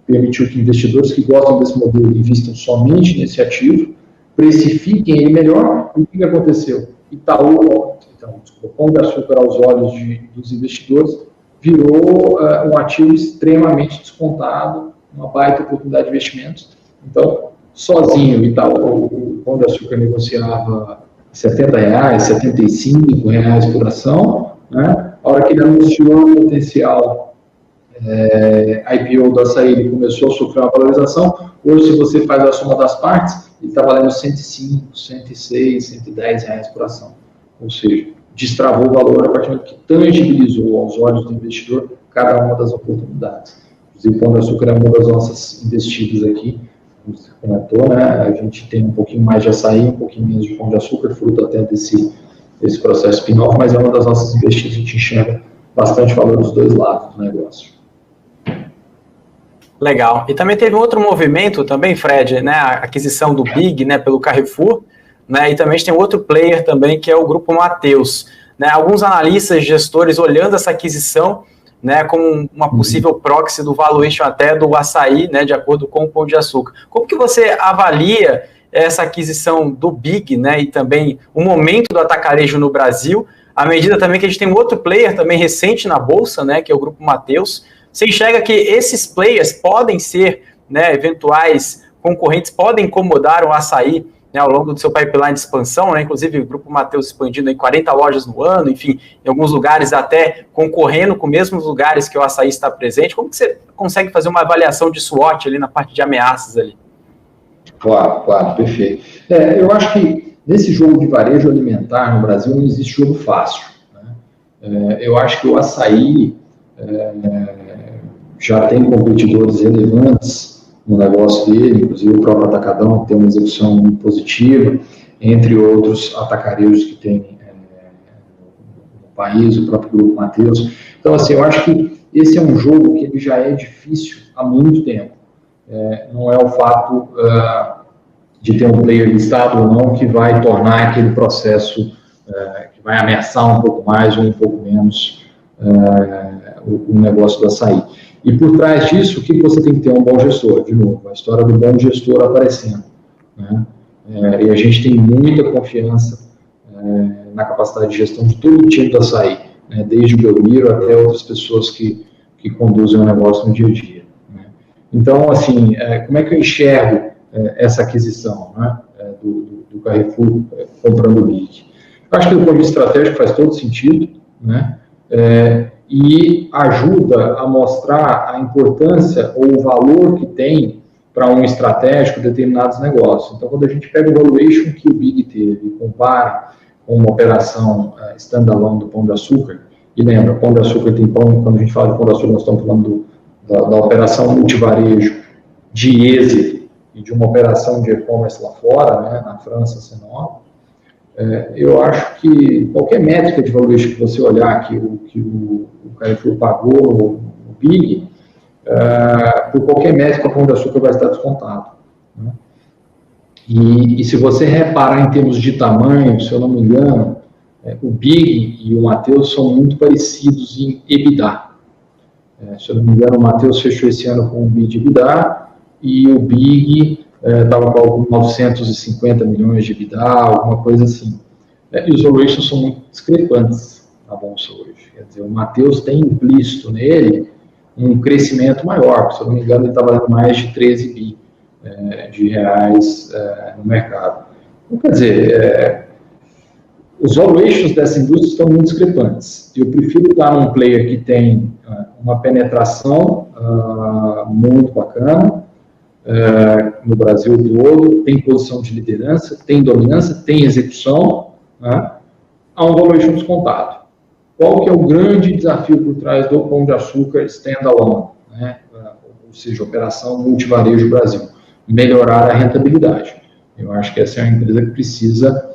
permitiu que investidores que gostam desse modelo investam somente nesse ativo, precifiquem ele melhor. E o que aconteceu? O Pão de Açúcar aos olhos dos investidores virou um ativo extremamente descontado, uma baita oportunidade de investimentos. Então, sozinho, o Pão de Açúcar negociava R$70, R$75 por ação. Né? A hora que ele anunciou o potencial IPO do açaí, ele começou a sofrer uma valorização. Hoje, se você faz a soma das partes, ele está valendo R$105, R$106, R$110 por ação. Ou seja, destravou o valor a partir do momento que tangibilizou aos olhos do investidor cada uma das oportunidades. Inclusive, o Pão de Açúcar é uma das nossas investidas aqui, você comentou, né, a gente tem um pouquinho mais de açaí, um pouquinho menos de pão de açúcar, fruto até desse processo spin-off, mas é uma das nossas investidas, a gente enxerga bastante valor dos dois lados do negócio. Legal. E também teve um outro movimento também, Fred, né, a aquisição do Big, né, pelo Carrefour, né, e também tem outro player também, que é o Grupo Mateus. Né, alguns analistas, gestores, olhando essa aquisição, né, como uma possível proxy do valuation até do açaí, né, de acordo com o Pão de Açúcar. Como que você avalia essa aquisição do Big, né, e também o momento do atacarejo no Brasil, à medida também que a gente tem um outro player também recente na Bolsa, né, que é o Grupo Mateus? Você enxerga que esses players podem ser, né, eventuais concorrentes, podem incomodar o açaí, né, ao longo do seu pipeline de expansão, né, inclusive o Grupo Mateus expandindo em 40 lojas no ano, enfim, em alguns lugares até concorrendo com os mesmos lugares que o açaí está presente. Como que você consegue fazer uma avaliação de SWOT ali na parte de ameaças ali? Claro, perfeito. Eu acho que nesse jogo de varejo alimentar no Brasil não existe jogo fácil, né? Eu acho que o açaí já tem competidores relevantes no negócio dele, inclusive o próprio Atacadão tem uma execução muito positiva, entre outros atacarejos que tem no país, o próprio Grupo Mateus. Então, assim, eu acho que esse é um jogo que ele já é difícil há muito tempo. Não é o fato de ter um player listado ou não que vai tornar aquele processo, que vai ameaçar um pouco mais ou um pouco menos o negócio do açaí. E por trás disso, o que você tem que ter? Um bom gestor, de novo, a história do bom gestor aparecendo, né? E a gente tem muita confiança na capacidade de gestão de todo o time do açaí, né? Desde o Belmiro até outras pessoas que conduzem o negócio no dia a dia, né? Então, assim, como é que eu enxergo essa aquisição, né, do Carrefour comprando o Big? Eu acho que do ponto de vista estratégico faz todo sentido, né? E ajuda a mostrar a importância ou o valor que tem para um estratégico determinados negócios. Então, quando a gente pega o valuation que o Big teve e compara com uma operação standalone do Pão de Açúcar, e lembra, o Pão de Açúcar tem pão, quando a gente fala de Pão de Açúcar, nós estamos falando da operação multivarejo de êxito e de uma operação de e-commerce lá fora, né, na França, Cenova. Eu acho que qualquer métrica de valuation que você olhar que o Carrefour pagou no Big, por qualquer métrica, o Pão de Açúcar vai estar descontado, né? E se você reparar em termos de tamanho, se eu não me engano, o Big e o Mateus são muito parecidos em EBITDA. Se eu não me engano, o Mateus fechou esse ano com um bi de EBITDA e o Big estava com 950 milhões de EBITDA, alguma coisa assim. E os valuations são muito discrepantes na bolsa hoje. Quer dizer, o Mateus tem implícito nele um crescimento maior, se eu não me engano, ele está valendo mais de 13 bi de reais no mercado. Então, quer dizer, os valuations dessa indústria estão muito discrepantes. Eu prefiro estar num player que tem uma penetração muito bacana, no Brasil todo, tem posição de liderança, tem dominância, tem execução, né, a um valuation descontado. Qual que é o grande desafio por trás do Pão de Açúcar standalone, né, ou seja, operação multivarejo Brasil? Melhorar a rentabilidade. Eu acho que essa é uma empresa que precisa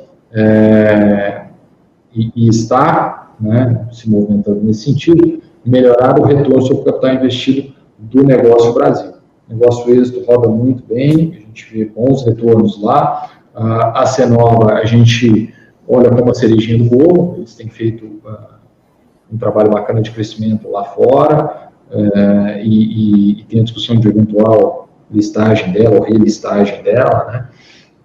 e está, né, se movimentando nesse sentido, melhorar o retorno sobre o capital investido do negócio Brasil. O negócio êxito roda muito bem, a gente vê bons retornos lá. A Cenova, a gente olha como a cerejinha do bolo, eles têm feito um trabalho bacana de crescimento lá fora, e tem a discussão de eventual listagem dela, ou relistagem dela,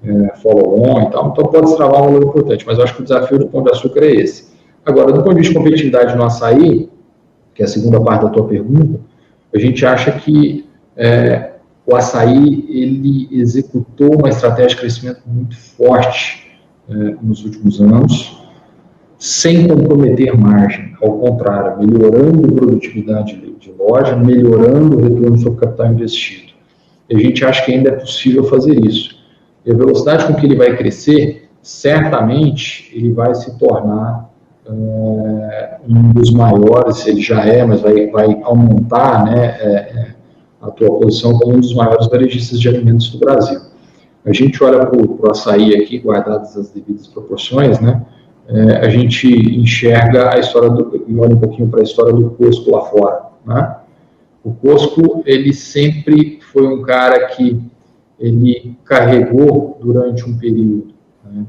né, follow-on e tal, então pode destravar um valor importante, mas eu acho que o desafio do Pão de Açúcar é esse. Agora, do ponto de vista de competitividade no açaí, que é a segunda parte da tua pergunta, a gente acha que o açaí, ele executou uma estratégia de crescimento muito forte nos últimos anos, sem comprometer margem, ao contrário, melhorando a produtividade de loja, melhorando o retorno sobre o capital investido. E a gente acha que ainda é possível fazer isso. E a velocidade com que ele vai crescer, certamente ele vai se tornar um dos maiores, ele já é, mas vai aumentar, né, a tua posição como um dos maiores varejistas de alimentos do Brasil. A gente olha para o açaí aqui, guardadas as devidas proporções, né? A gente enxerga a história e olha um pouquinho para a história do Costco lá fora, né? O Costco, ele sempre foi um cara que ele carregou durante um período, né,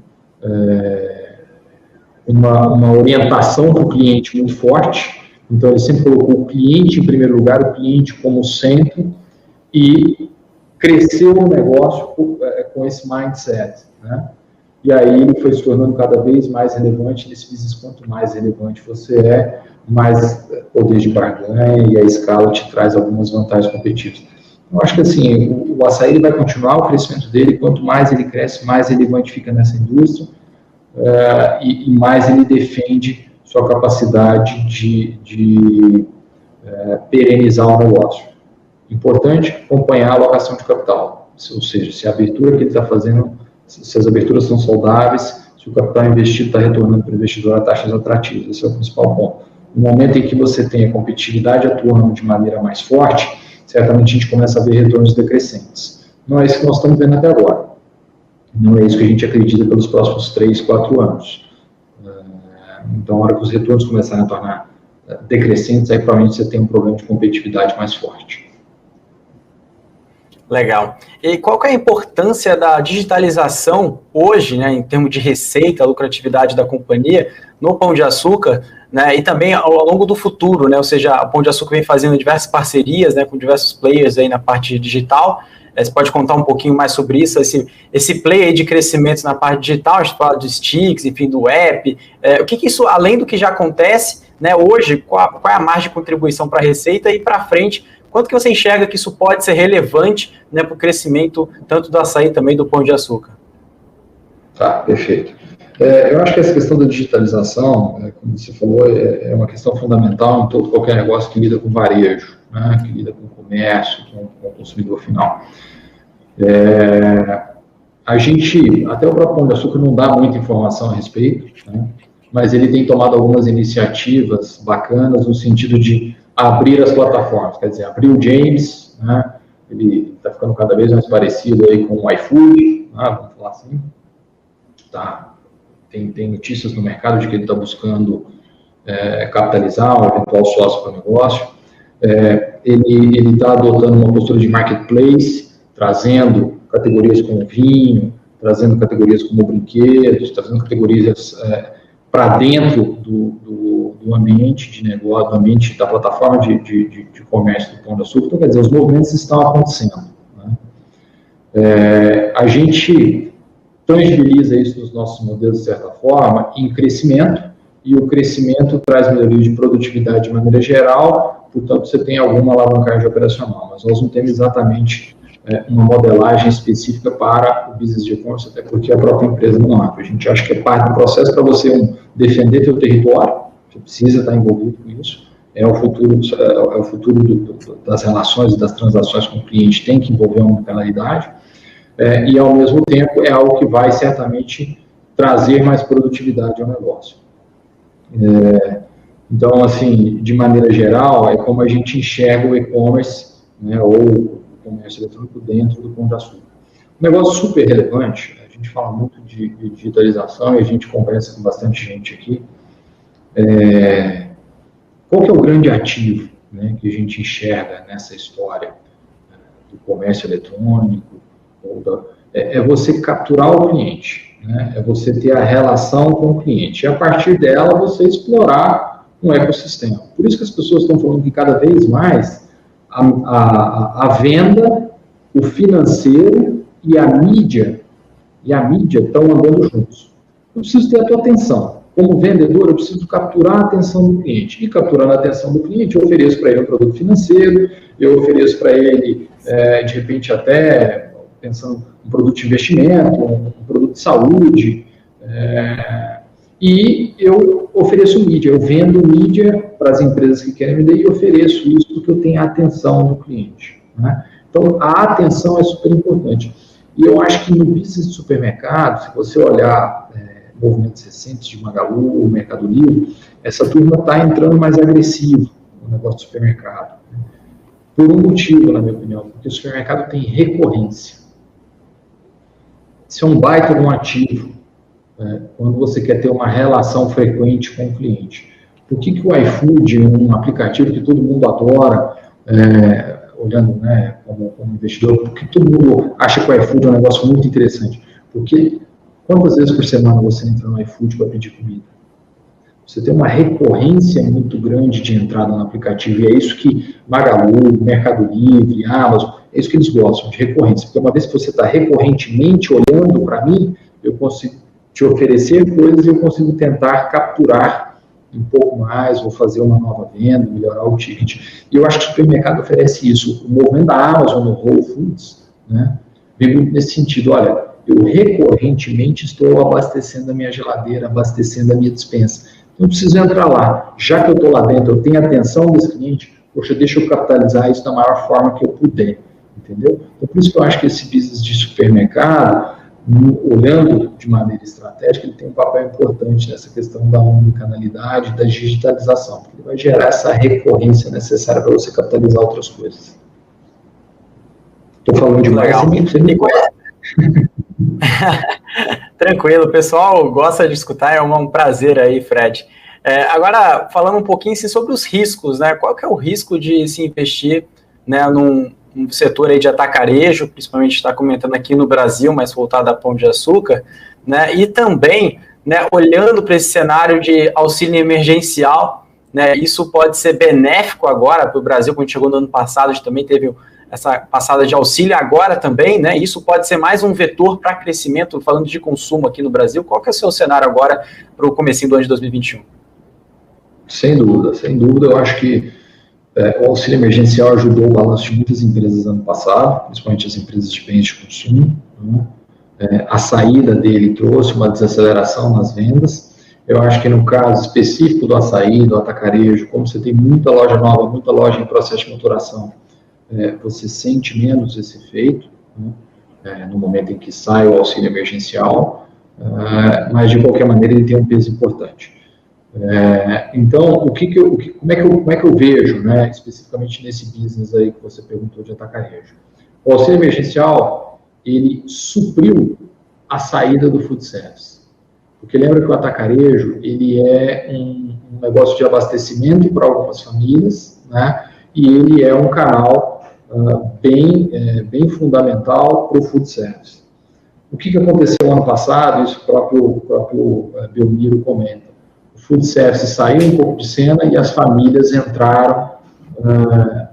uma orientação para o cliente muito forte. Então, ele sempre colocou o cliente em primeiro lugar, o cliente como centro, e cresceu o negócio com esse mindset, né? E aí ele foi se tornando cada vez mais relevante nesse business. Quanto mais relevante você é, mais poder de barganha e a escala te traz algumas vantagens competitivas. Eu acho que assim, o açaí ele vai continuar o crescimento dele, quanto mais ele cresce, mais relevante fica nessa indústria, e mais ele defende sua capacidade de perenizar o negócio. Importante acompanhar a alocação de capital, ou seja, se a abertura que ele está fazendo, se as aberturas são saudáveis, se o capital investido está retornando para o investidor a taxas atrativas. Esse é o principal ponto. No momento em que você tem a competitividade atuando de maneira mais forte, certamente a gente começa a ver retornos decrescentes. Não é isso que nós estamos vendo até agora. Não é isso que a gente acredita pelos próximos 3, 4 anos. Então, na hora que os retornos começarem a tornar decrescentes, aí provavelmente você tem um problema de competitividade mais forte. Legal. E qual que é a importância da digitalização hoje, né, em termos de receita, lucratividade da companhia, no Pão de Açúcar, né, e também ao longo do futuro, né, ou seja, o Pão de Açúcar vem fazendo diversas parcerias, né, com diversos players aí na parte digital. Você pode contar um pouquinho mais sobre isso, esse play aí de crescimento na parte digital, a gente fala de sticks, enfim, do app, o que isso, além do que já acontece, né, hoje, qual é a margem de contribuição para a receita e para frente, quanto que você enxerga que isso pode ser relevante, né, para o crescimento tanto do açaí também do Pão de Açúcar? Tá, perfeito. Eu acho que essa questão da digitalização, como você falou, é uma questão fundamental em todo qualquer negócio que lida com varejo, né, que lida com o comércio, com o consumidor final. A gente, até o próprio Pão de Açúcar não dá muita informação a respeito, né, mas ele tem tomado algumas iniciativas bacanas no sentido de abrir as plataformas, quer dizer, abrir o James, né, ele está ficando cada vez mais parecido aí com o iFood, né, vamos falar assim, tá. Tem notícias no mercado de que ele está buscando capitalizar um eventual sócio para o negócio. Ele está adotando uma postura de marketplace, trazendo categorias como vinho, trazendo categorias como brinquedos, trazendo categorias para dentro do ambiente de negócio, do ambiente da plataforma de comércio do Pão de Açúcar. Então, quer dizer, os movimentos estão acontecendo, né? A gente tangibiliza isso nos nossos modelos, de certa forma, em crescimento, e o crescimento traz melhoria de produtividade de maneira geral, portanto, você tem alguma alavancagem operacional, mas nós não temos exatamente uma modelagem específica para o business de e-commerce, até porque a própria empresa não abre. A gente acha que é parte do processo para você defender seu território, você precisa estar envolvido com isso, é o futuro das relações e das transações com o cliente, tem que envolver uma penalidade, e, ao mesmo tempo, é algo que vai, certamente, trazer mais produtividade ao negócio. Então, assim, de maneira geral, é como a gente enxerga o e-commerce, né, ou o comércio eletrônico dentro do Pão de Açúcar. Um negócio super relevante, a gente fala muito de digitalização e a gente conversa com bastante gente aqui. Qual que é o grande ativo, né, que a gente enxerga nessa história do comércio eletrônico? É você capturar o cliente, né? É você ter a relação com o cliente, e a partir dela você explorar um ecossistema. Por isso que as pessoas estão falando que cada vez mais a venda, o financeiro e a mídia estão andando juntos. Eu preciso ter a tua atenção. Como vendedor, eu preciso capturar a atenção do cliente. E capturando a atenção do cliente, eu ofereço para ele um produto financeiro, eu ofereço para ele, de repente, até pensando um produto de investimento, um produto de saúde, e eu ofereço mídia, eu vendo mídia para as empresas que querem vender e ofereço isso porque eu tenho a atenção do cliente, né? Então, a atenção é super importante. E eu acho que no business de supermercado, se você olhar movimentos recentes de Magalu, Mercado Livre, essa turma está entrando mais agressivo no negócio de supermercado. por um motivo, na minha opinião, porque o supermercado tem recorrência. Isso é um baita de um ativo, quando você quer ter uma relação frequente com o cliente. Por que o iFood, um aplicativo que todo mundo adora, olhando, né, como investidor, porque todo mundo acha que o iFood é um negócio muito interessante? Porque quantas vezes por semana você entra no iFood para pedir comida? Você tem uma recorrência muito grande de entrada no aplicativo, e é isso que Magalu, Mercado Livre, Amazon, é isso que eles gostam, de recorrência. Porque uma vez que você está recorrentemente olhando para mim, eu consigo te oferecer coisas e eu consigo tentar capturar um pouco mais, ou fazer uma nova venda, melhorar o ticket. E eu acho que o supermercado oferece isso. O movimento da Amazon no Whole Foods, né, vem muito nesse sentido. Olha, eu recorrentemente estou abastecendo a minha geladeira, abastecendo a minha despensa. Não preciso entrar lá. Já que eu estou lá dentro, eu tenho a atenção desse cliente, poxa, deixa eu capitalizar isso da maior forma que eu puder, entendeu? Então, por isso que eu acho que esse business de supermercado, olhando de maneira estratégica, ele tem um papel importante nessa questão da omnicanalidade, da digitalização, porque ele vai gerar essa recorrência necessária para você capitalizar outras coisas. Estou falando demais, você me conhece. Tranquilo, o pessoal gosta de escutar, é um prazer aí, Fred. Agora, falando um pouquinho assim, sobre os riscos, né? Qual que é o risco de se investir, né, num setor aí de atacarejo, principalmente está comentando aqui no Brasil, mas voltado a Pão de Açúcar, né? E também, né, olhando para esse cenário de auxílio emergencial, né? Isso pode ser benéfico agora para o Brasil, quando chegou no ano passado, a gente também teve essa passada de auxílio agora também, né? Isso pode ser mais um vetor para crescimento, falando de consumo aqui no Brasil. Qual que é o seu cenário agora para o comecinho do ano de 2021? Sem dúvida, eu acho que o auxílio emergencial ajudou o balanço de muitas empresas ano passado, principalmente as empresas de bens de consumo, né? A saída dele trouxe uma desaceleração nas vendas. Eu acho que no caso específico do açaí, do atacarejo, como você tem muita loja nova, muita loja em processo de maturação, você sente menos esse efeito, né, no momento em que sai o auxílio emergencial, mas de qualquer maneira ele tem um peso importante. Então, como é que eu vejo, né, especificamente nesse business aí que você perguntou de atacarejo? O auxílio emergencial, ele supriu a saída do food service. Porque lembra que o atacarejo, ele é um negócio de abastecimento para algumas famílias, né, e ele é um canal bem fundamental para o food service. O que aconteceu ano passado, isso o próprio Belmiro comenta. O food service saiu um pouco de cena e as famílias entraram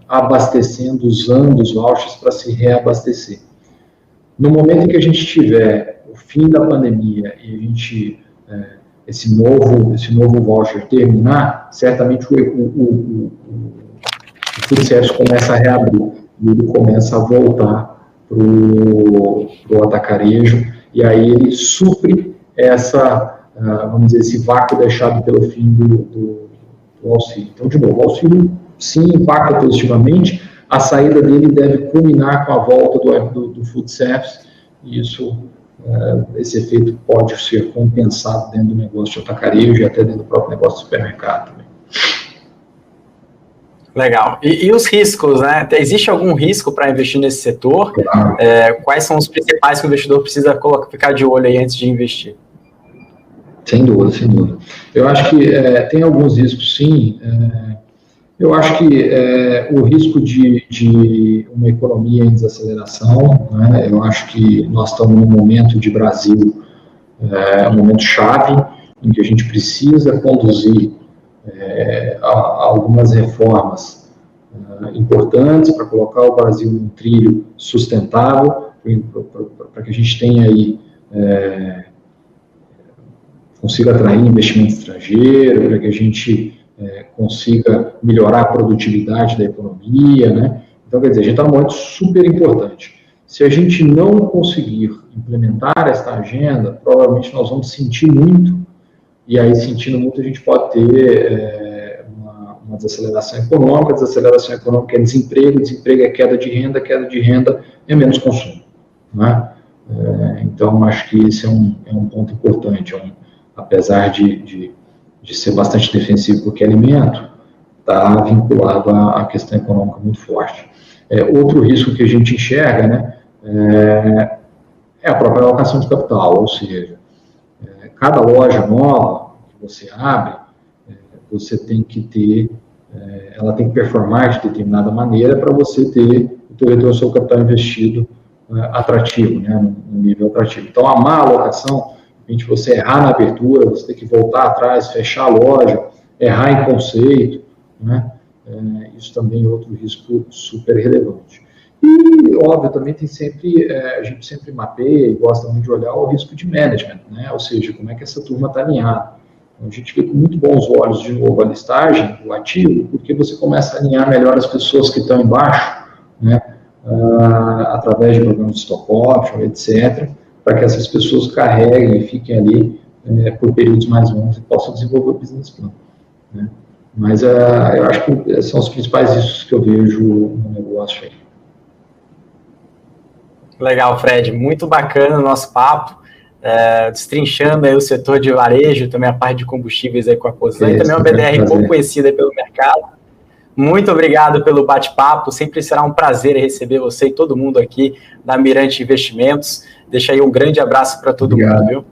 abastecendo, usando os vouchers para se reabastecer. No momento em que a gente tiver o fim da pandemia e a gente, esse novo voucher terminar, certamente o food service começa a reabrir e ele começa a voltar para o atacarejo, e aí ele supre vamos dizer, esse vácuo deixado pelo fim do auxílio. Então, de novo, o auxílio sim impacta positivamente, a saída dele deve culminar com a volta do food service, e esse efeito pode ser compensado dentro do negócio de atacarejo e até dentro do próprio negócio do supermercado também. Legal. E os riscos, né? Existe algum risco para investir nesse setor? Claro. Quais são os principais que o investidor precisa ficar de olho aí antes de investir? Sem dúvida. Eu acho que tem alguns riscos, sim. Eu acho que o risco de uma economia em desaceleração, né? Eu acho que nós estamos num momento de Brasil, um momento chave, em que a gente precisa conduzir algumas reformas importantes para colocar o Brasil num trilho sustentável, para que a gente tenha aí consiga atrair investimento estrangeiro, para que a gente consiga melhorar a produtividade da economia, né? Então, quer dizer, a gente está num momento super importante. Se a gente não conseguir implementar esta agenda, provavelmente nós vamos sentir muito, e aí, sentindo muito, a gente pode ter uma desaceleração econômica é desemprego é queda de renda é menos consumo, né? Então, acho que esse é um ponto importante, apesar de ser bastante defensivo porque é alimento, está vinculado à questão econômica muito forte. Outro risco que a gente enxerga, né, é a própria alocação de capital, ou seja, cada loja nova que você abre, você tem que ter, ela tem que performar de determinada maneira para você ter o teu retorno sobre o capital investido atrativo, né, no nível atrativo. Então, a má alocação, você errar na abertura, você tem que voltar atrás, fechar a loja, errar em conceito, né, isso também é outro risco super relevante. E, óbvio, também tem sempre, a gente sempre mapeia e gosta muito de olhar o risco de management, né, ou seja, como é que essa turma está alinhada. Então, a gente vê com muito bons olhos, de novo, a listagem do ativo, porque você começa a alinhar melhor as pessoas que estão embaixo, né, através de programas de stock option, etc., para que essas pessoas carreguem e fiquem ali por períodos mais longos e possam desenvolver o business plan, né. Mas eu acho que são os principais riscos que eu vejo no negócio aí. Legal, Fred, muito bacana o nosso papo, destrinchando aí o setor de varejo, também a parte de combustíveis aí com a Cosan, e também uma BDR pouco conhecida aí pelo mercado. Muito obrigado pelo bate-papo, sempre será um prazer receber você e todo mundo aqui da Mirante Investimentos. Deixa aí um grande abraço para todo mundo, viu?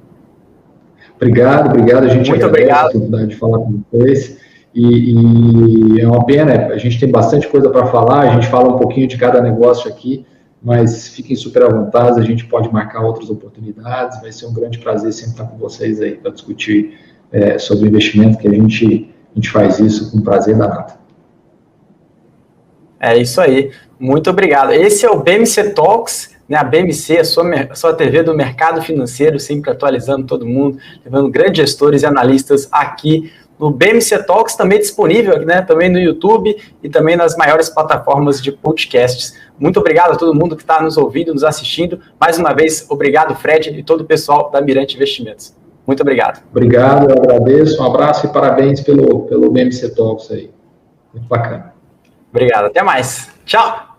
Obrigado, a gente muito agradece a oportunidade de falar com vocês, e é uma pena, a gente tem bastante coisa para falar, a gente fala um pouquinho de cada negócio aqui, mas fiquem super à vontade, a gente pode marcar outras oportunidades, vai ser um grande prazer sempre estar com vocês aí para discutir sobre investimento, que a gente faz isso com prazer danado. É isso aí, muito obrigado. Esse é o BMC Talks, né? A BMC, a sua TV do mercado financeiro, sempre atualizando todo mundo, levando grandes gestores e analistas aqui no BMC Talks, também disponível, né, também no YouTube e também nas maiores plataformas de podcasts. Muito obrigado a todo mundo que está nos ouvindo, nos assistindo. Mais uma vez, obrigado, Fred, e todo o pessoal da Mirante Investimentos. Muito obrigado. Obrigado, eu agradeço, um abraço e parabéns pelo BMC Talks aí. Muito bacana. Obrigado, até mais. Tchau!